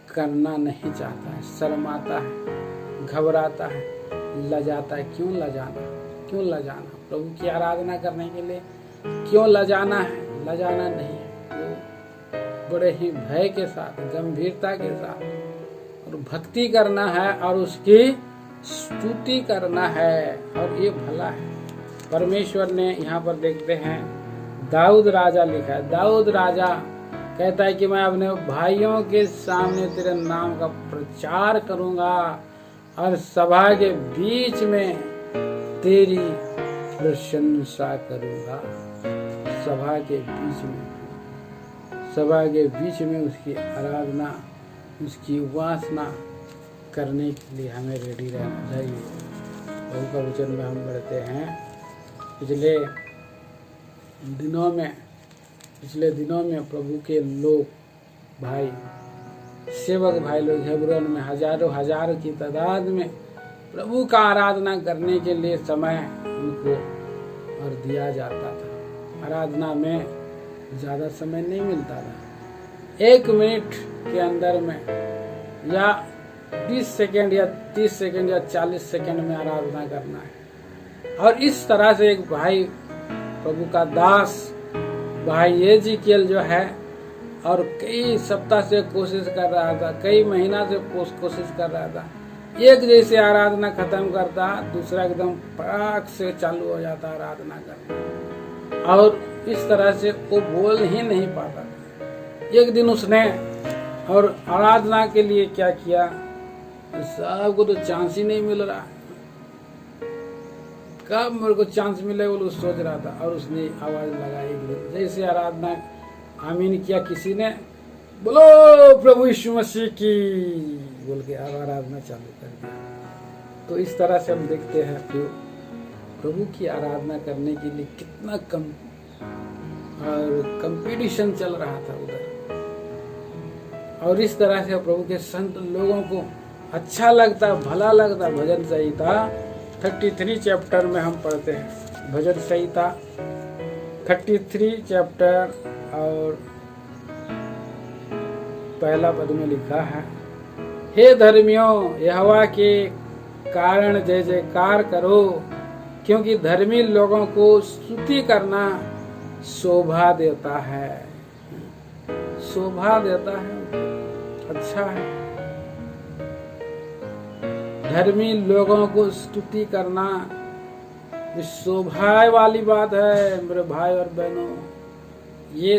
करना नहीं चाहता है, शर्माता है, घबराता है, लजाता है। क्यों लजाना? प्रभु की आराधना करने के लिए क्यों लजाना है? लजाना नहीं है, वो बड़े ही भय के साथ, गंभीरता के साथ और भक्ति करना है और उसकी स्तुति करना है, और ये भला है। परमेश्वर ने यहाँ पर देखते हैं दाऊद राजा लिखा है। दाऊद राजा कहता है कि मैं अपने भाइयों के सामने तेरे नाम का प्रचार करूंगा और सभा के बीच में तेरी प्रशंसा करूंगा। सभा के बीच में उसकी आराधना, उसकी उपासना करने के लिए हमें रेडी रहना चाहिए। प्रभु का वचन में हम पढ़ते हैं, पिछले दिनों में प्रभु के लोग भाई, सेवक भाई लोग हेब्रोन में हजारों की तादाद में प्रभु का आराधना करने के लिए समय उनको और दिया जाता था। आराधना में ज़्यादा समय नहीं मिलता था। 1 मिनट के अंदर में या 20 सेकेंड या 30 सेकेंड या 40 सेकेंड में आराधना करना है। और इस तरह से एक भाई, प्रभु का दास भाई एजिकियल जो है, और कई सप्ताह से कोशिश कर रहा था, कई महीना से कोशिश कर रहा था। एक जैसे आराधना खत्म करता, दूसरा एकदम पराग से चालू हो जाता आराधना करना, और इस तरह से वो बोल ही नहीं पाता। एक दिन उसने और आराधना के लिए क्या किया, सबको तो चांस ही नहीं मिल रहा, कब मेरे को चांस मिले वो सोच रहा था। और उसने आवाज लगाई, जैसे आराधना आमीन किया, किसी ने बोलो प्रभु यीशु मसीह की बोल के आराधना चालू कर दिया। तो इस तरह से हम देखते हैं कि प्रभु की आराधना करने के लिए कितना कम और कंपटीशन चल रहा था उधर। और इस तरह से प्रभु के संत लोगों को अच्छा लगता, भला लगता। भजन संहिता 33 चैप्टर में हम पढ़ते हैं, भजन संहिता 33 चैप्टर और पहला पद में लिखा है, हे धर्मियों, यहोवा के कारण जय जयकार करो, क्योंकि धर्मी लोगों को स्तुति करना शोभा देता है। शोभा देता है, अच्छा है। धर्मी लोगों को स्तुति करना शोभा वाली बात है मेरे भाई और बहनों। ये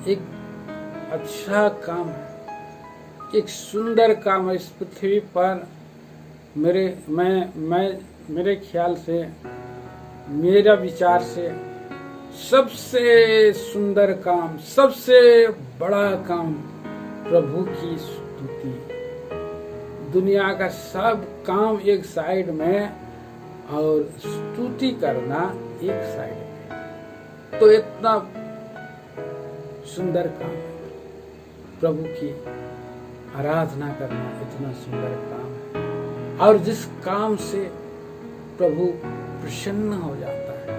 एक अच्छा काम है, एक सुंदर काम है। इस पृथ्वी पर मेरे ख्याल से, मेरा विचार से सबसे सुंदर काम, सबसे बड़ा काम प्रभु की स्तुति। दुनिया का सब काम एक साइड में और स्तुति करना एक साइड में। तो इतना सुंदर काम है, प्रभु की आराधना करना इतना सुंदर काम है। और जिस काम से प्रभु प्रसन्न हो जाता है,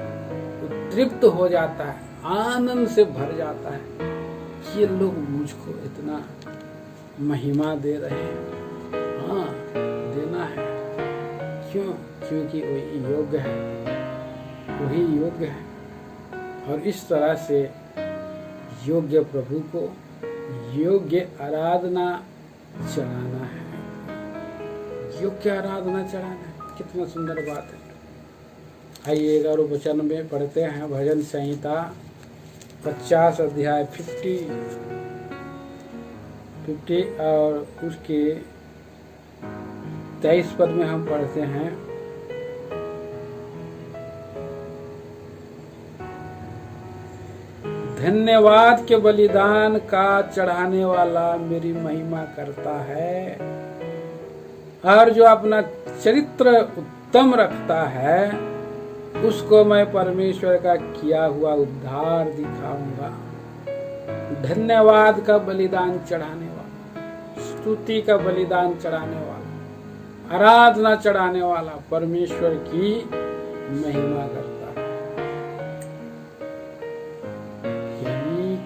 तृप्त हो जाता है, आनंद से भर जाता है, ये लोग मुझको इतना महिमा दे रहे हैं। हाँ, देना है। क्यों? क्योंकि वही योग्य है, वही योग्य है। और इस तरह से योग्य प्रभु को योग्य आराधना चढ़ाना है, योग्य आराधना चढ़ाना है। कितना सुंदर बात है। आइए 11 वचन में पढ़ते हैं, भजन संहिता 50 अध्याय 50 और उसके 23 पद में हम पढ़ते हैं, धन्यवाद के बलिदान का चढ़ाने वाला मेरी महिमा करता है, और जो अपना चरित्र उत्तम रखता है उसको मैं परमेश्वर का किया हुआ उद्धार दिखाऊंगा। धन्यवाद का बलिदान चढ़ाने वाला, स्तुति का बलिदान चढ़ाने वाला, आराधना चढ़ाने वाला परमेश्वर की महिमा करता है।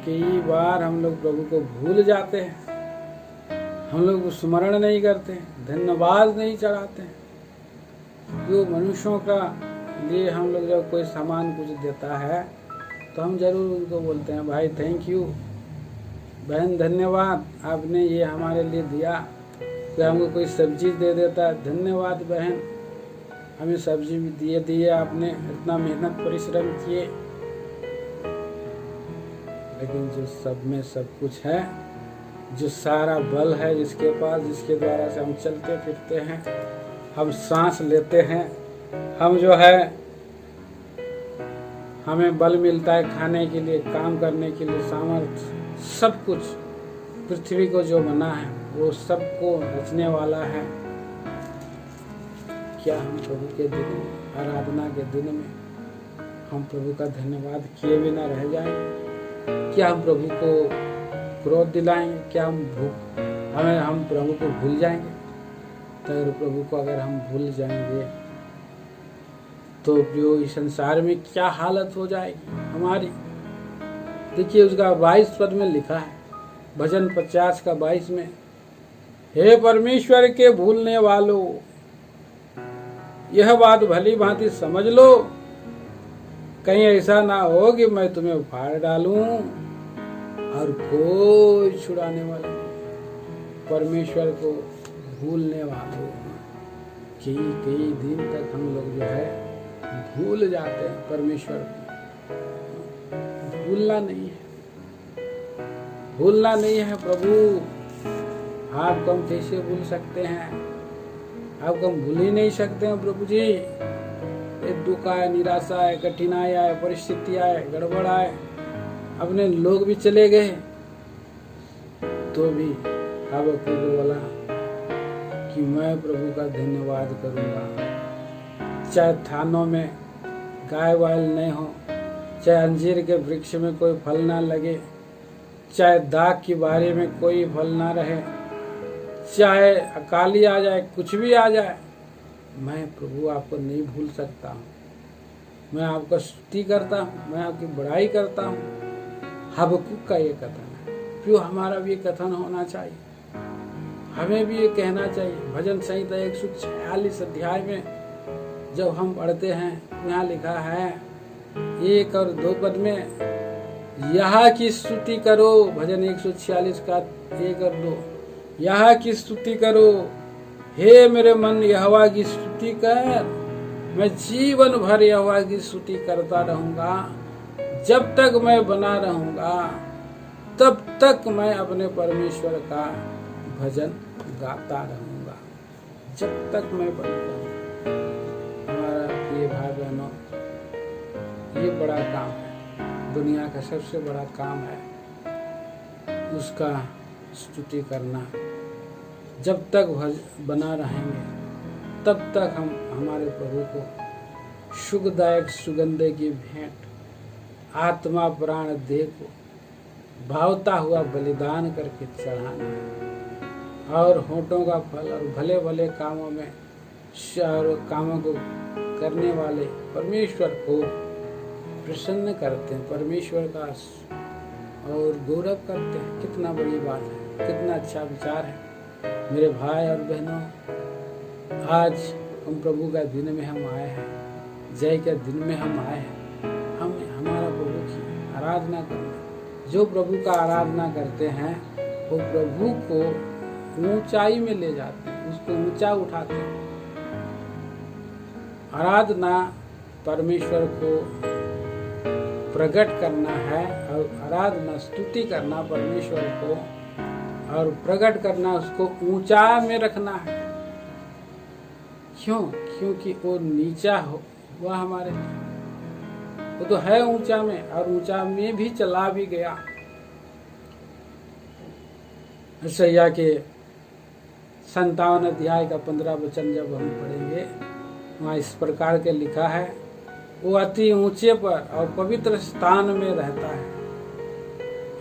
कई बार हम लोग प्रभु को भूल जाते हैं, हम लोग स्मरण नहीं करते, धन्यवाद नहीं चढ़ाते हैं। जो मनुष्यों का लिए हम लोग जब कोई सामान कुछ देता है तो हम जरूर उनको बोलते हैं, भाई थैंक यू, बहन धन्यवाद, आपने ये हमारे लिए दिया। कोई हमको कोई सब्जी दे देता है, धन्यवाद बहन, हमें सब्जी भी दिए आपने, इतना मेहनत परिश्रम किए। लेकिन जो सब में सब कुछ है, जो सारा बल है जिसके पास, जिसके द्वारा से हम चलते फिरते हैं, हम सांस लेते हैं, हम जो है हमें बल मिलता है खाने के लिए, काम करने के लिए, सामर्थ्य, सब कुछ पृथ्वी को जो बना है वो सबको रचने वाला है। क्या हम प्रभु के दिन में, आराधना के दिन में हम प्रभु का धन्यवाद किए बिना रह जाएंगे? क्या हम प्रभु को क्रोध दिलाएंगे? क्या हम प्रभु को भूल जाएंगे? तो अगर प्रभु को अगर हम भूल जाएंगे तो प्रियो इस संसार में क्या हालत हो जाएगी हमारी। देखिए उसका 22 पद में लिखा है, भजन 50 का 22 में, हे परमेश्वर के भूलने वालों, यह बात भली भांति समझ लो, कहीं ऐसा ना हो कि मैं तुम्हें फाड़ डालूं और कोई छुड़ाने वाला नहीं। परमेश्वर को भूलने वालों, कई दिन तक हम लोग जो है भूल जाते हैं परमेश्वर को। भूलना नहीं है, भूलना नहीं है। प्रभु आपको हम कैसे भूल सकते हैं? आपको हम भूल ही नहीं सकते हैं प्रभु जी। दुख आए, निराशा आए, कठिनाई आए, परिस्थिति आए, गड़बड़ आए, अपने लोग भी चले गए तो भी अब प्रभु बोला कि मैं प्रभु का धन्यवाद करूंगा। चाहे थानों में गाय वाल नहीं हो, चाहे अंजीर के वृक्ष में कोई फल ना लगे, चाहे दाग की बारी में कोई फल ना रहे, चाहे अकाली आ जाए, कुछ भी आ जाए, मैं प्रभु आपको नहीं भूल सकता हूँ। मैं आपका स्तुति करता हूँ, मैं आपकी बड़ाई करता हूँ। हबक्कुक का ये कथन है, क्यों हमारा भी ये कथन होना चाहिए, हमें भी ये कहना चाहिए। भजन संहिता 146 अध्याय में जब हम पढ़ते हैं, यहाँ लिखा है 1 और 2 पद में, यहाँ की स्तुति करो। भजन 146 का 1 और 2, यहाँ की स्तुति करो, हे मेरे मन यहोवा की स्तुति कर। मैं जीवन भर यहोवा की स्तुति करता रहूंगा। जब तक मैं बना रहूंगा तब तक मैं अपने परमेश्वर का भजन गाता रहूंगा, जब तक मैं बना रहूंगा। हमारा ये भाई बहनों, ये बड़ा काम है, दुनिया का सबसे बड़ा काम है उसका स्तुति करना। जब तक बना रहेंगे तब तक हम हमारे प्रभु को सुखदायक सुगंधे की भेंट, आत्मा प्राण देह को भावता हुआ बलिदान करके चढ़ाना है। और होठों का फल और भले भले कामों में कामों को करने वाले परमेश्वर को प्रसन्न करते हैं, परमेश्वर का और गौरव करते हैं। कितना बड़ी बात है, कितना अच्छा विचार है मेरे भाई और बहनों। आज हम प्रभु का दिन में हम आए हैं, जय के दिन में हम आए हैं। हम हमारा प्रभु की आराधना करना। जो प्रभु का आराधना करते हैं वो प्रभु को ऊंचाई में ले जाते हैं, उसको ऊंचा उठाते हैं। आराधना परमेश्वर को प्रकट करना है, और आराधना स्तुति करना परमेश्वर को, और प्रकट करना उसको ऊंचा में रखना है। क्यों? क्योंकि वो नीचा हुआ हमारे लिए, वो तो है ऊंचा में, और ऊंचा में भी चला भी गया। यशायाह के 57 अध्याय का 15 वचन जब हम पढ़ेंगे, वहाँ इस प्रकार के लिखा है, वो अति ऊंचे पर और पवित्र स्थान में रहता है,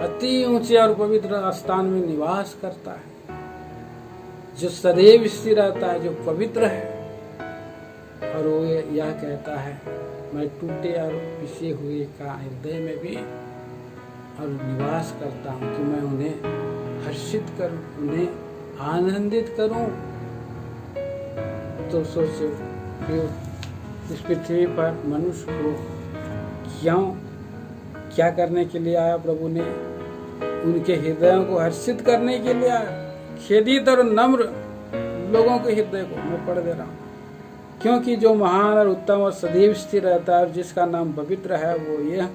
अति ऊंचे और पवित्र स्थान में निवास करता है। जो सदैव स्थिर रहता है, जो पवित्र है। और वो यह कहता है, मैं टूटे और पिसे हुए का हृदय में भी और निवास करता हूँ कि मैं उन्हें हर्षित करूं, उन्हें आनंदित करूं। तो सोचो कि इस पृथ्वी पर मनुष्य को क्या करने के लिए आया प्रभु ने? उनके हृदयों को हर्षित करने के लिए आया। खेदित और नम्र लोगों के हृदय को मैं पढ़ दे रहा हूँ, क्योंकि जो महान और उत्तम और सदैव स्थिर रहता है और जिसका नाम पवित्र है, वो यह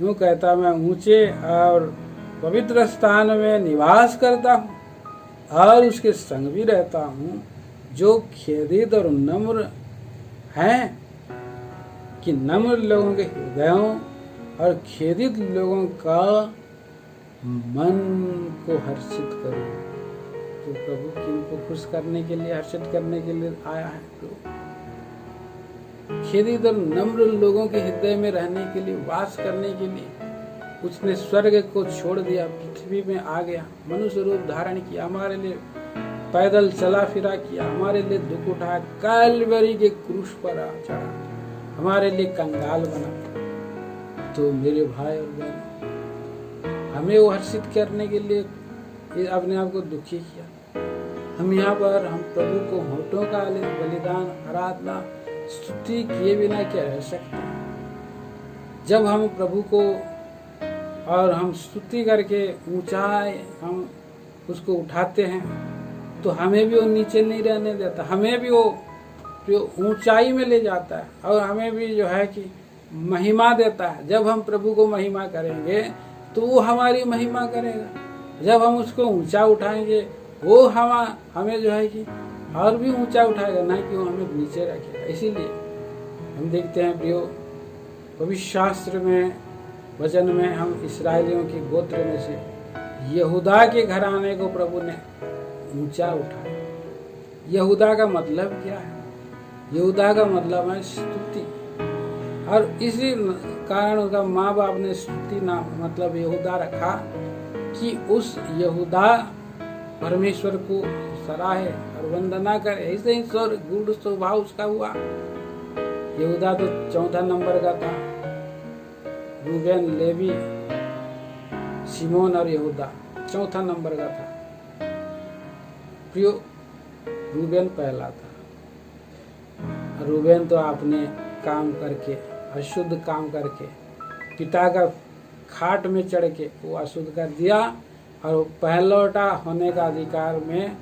यूँ कहता, मैं ऊंचे और पवित्र स्थान में निवास करता हूँ और उसके संग भी रहता हूँ, जो खेदित और नम्र हैं, कि नम्र लोगों के हृदयों और खेदित लोगों का मन को हर्षित करूं। तो प्रभु किनको खुश करने के लिए, हर्षित करने के लिए आया है? तो खेदित और नम्र लोगों के हृदय में रहने के लिए, वास करने के लिए उसने स्वर्ग को छोड़ दिया, पृथ्वी में आ गया, मनुष्य रूप धारण किया, हमारे लिए पैदल चला फिरा किया, हमारे लिए दुख उठाया, कैलवरी के क्रूस पर चढ़ा, हमारे लिए कंगाल बना। तो मेरे भाई और बहन, हमें वो हर्षित करने के लिए अपने आप को दुखी किया। हम यहाँ पर हम प्रभु को होठों का बलिदान, आराधना, स्तुति किए बिना क्या रह सकते हैं? जब हम प्रभु को और हम स्तुति करके ऊंचाई हम उसको उठाते हैं, तो हमें भी वो नीचे नहीं रहने देता, हमें भी वो ऊंचाई में ले जाता है और हमें भी जो है कि महिमा देता है। जब हम प्रभु को महिमा करेंगे तो वो हमारी महिमा करेगा। जब हम उसको ऊंचा उठाएंगे, वो हमें जो है कि और भी ऊंचा उठाएगा, ना कि वो हमें नीचे रखेगा। इसीलिए हम देखते हैं प्रियो, पवित्र शास्त्र में, वचन में, हम इस्राएलियों के गोत्र में से यहूदा के घराने को प्रभु ने ऊंचा उठाया। यहूदा का मतलब क्या है? यहूदा का मतलब है स्तुति, और इसी कारण उसका माँ बाप ने स्तुति नाम मतलब यहूदा रखा, कि उस यहूदा परमेश्वर को सराहे और वंदना करे। ऐसे ही गुड़ स्वभाव उसका हुआ। यहूदा तो चौथा नंबर का था, रूबेन, लेवी, शिमोन और यहूदा चौथा नंबर का था। प्रियो, रूबेन पहला था। रूबेन तो आपने काम करके, अशुद्ध काम करके, पिता का खाट में चढ़ के वो अशुद्ध कर दिया और पहलौटा होने का अधिकार में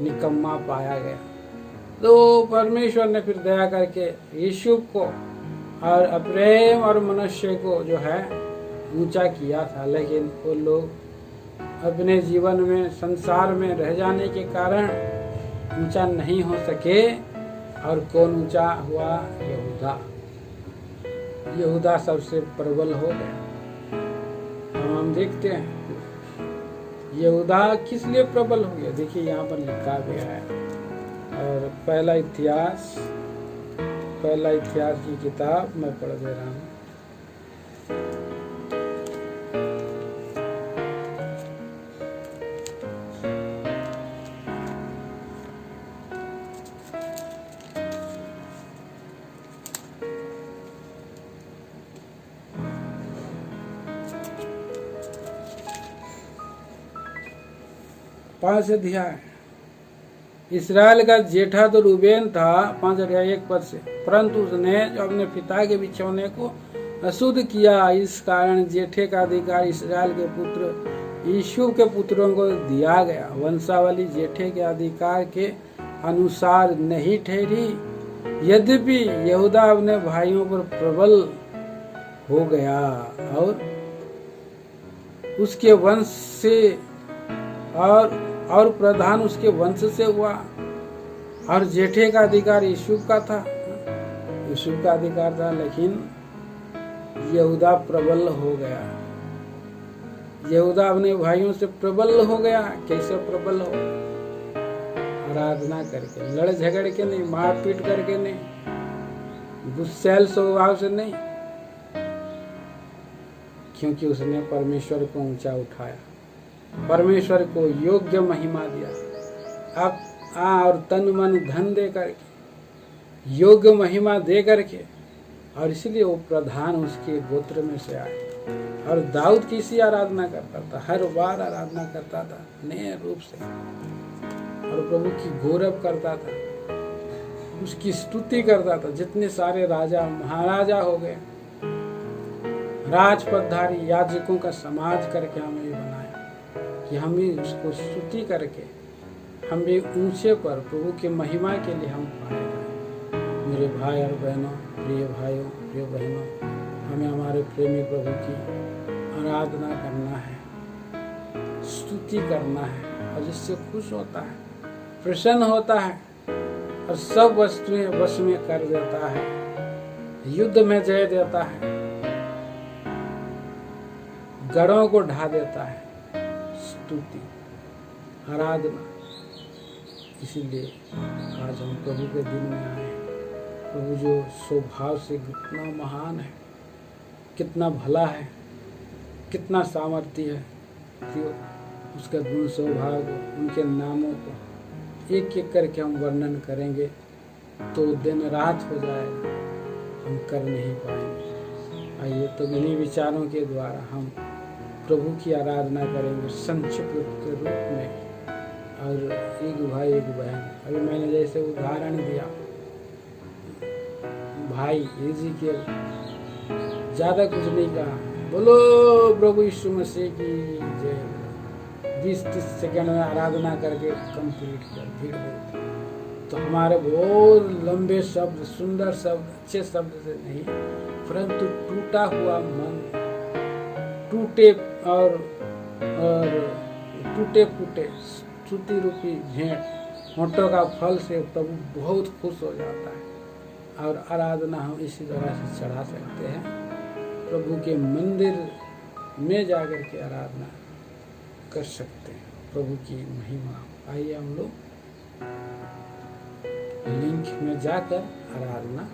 निकम्मा पाया गया। तो परमेश्वर ने फिर दया करके यीशु को और अब्राहम और मनुष्य को जो है ऊंचा किया था, लेकिन वो लोग अपने जीवन में, संसार में रह जाने के कारण ऊंचा नहीं हो सके। और कौन ऊंचा हुआ? यहूदा। यहूदा सबसे प्रबल हो गया। हम देखते हैं यहूदा किस लिए प्रबल हो गया। देखिए यहाँ पर लिखा गया है, और पहला इतिहास की किताब मैं पढ़ दे रहा हूँ। पांच अध्याय। इसराइल का जेठा तो रूबेन था, 5 अध्याय 1 पद से, परंतु उसने जो अपने पिता के बिछौने को अशुद्ध किया, इस कारण जेठे का अधिकार इसराइल के पुत्र यीशु के पुत्रों को दिया गया। वंशावली जेठे के अधिकार के अनुसार नहीं ठहरी, यद्यपि यहूदा अपने भाइयों पर प्रबल हो गया और उसके वंश से और प्रधान उसके वंश से हुआ। और जेठे का अधिकार यीशु का था, यीशु का अधिकार था, लेकिन यहूदा प्रबल हो गया। यहूदा अपने भाइयों से प्रबल हो गया। कैसे प्रबल हो? आराधना करके, लड़ झगड़ के नहीं, मारपीट करके नहीं, गुस्सैल स्वभाव से नहीं, क्योंकि उसने परमेश्वर को ऊंचा उठाया, परमेश्वर को योग्य महिमा दिया। आप और तन मन धन दे करके, योग्य महिमा दे करके, और इसलिए वो प्रधान उसके गोत्र में से आए। और दाऊद किसी आराधना करता था, हर बार आराधना करता था नए रूप से, और प्रभु की गौरव करता था, उसकी स्तुति करता था। जितने सारे राजा महाराजा हो गए, राजपदधारी याजकों का समाज करके हमें भी बनाया कि हम भी उसको स्तुति करके हम भी ऊंचे पर प्रभु के महिमा के लिए हम पाए गए। मेरे भाई और बहनों, प्रिय भाइयों, प्रिय बहनों, हमें हमारे प्रेमी प्रभु की आराधना करना है, स्तुति करना है, और जिससे खुश होता है, प्रसन्न होता है, और सब वस्तुएं वश में कर देता है, युद्ध में जय देता है, गढ़ों को ढा देता है। स्तुति, आराधना। इसीलिए आज हम प्रभु के दिन में आए। प्रभु जो स्वभाव से कितना महान है, कितना भला है, कितना सामर्थ्य है, कि उसका गुण स्वभाव को, उनके नामों को एक एक करके हम वर्णन करेंगे तो दिन रात हो जाएगा, हम कर नहीं पाएंगे। आइए तो इन्हीं विचारों के द्वारा हम प्रभु की आराधना करेंगे संक्षिप्त के रूप में। और एक भाई एक बहन, अभी मैंने जैसे उदाहरण दिया, भाई एजिकेल, ज्यादा कुछ नहीं कहा, बोलो प्रभु यीशु मसीह की जय। 20-30 सेकंड में आराधना करके कंप्लीट कर दिया। तो हमारे बहुत लंबे शब्द, सुंदर शब्द, अच्छे शब्द से नहीं, परंतु टूटा हुआ मन, टूटे और टूटे फूटे स्तुति रूपी भेंट, होंठों का फल से प्रभु बहुत खुश हो जाता है। और आराधना हम इसी तरह से चढ़ा सकते हैं, प्रभु के मंदिर में जाकर के आराधना कर सकते हैं, प्रभु की महिमा। आइए हम लोग लिंक में जाकर आराधना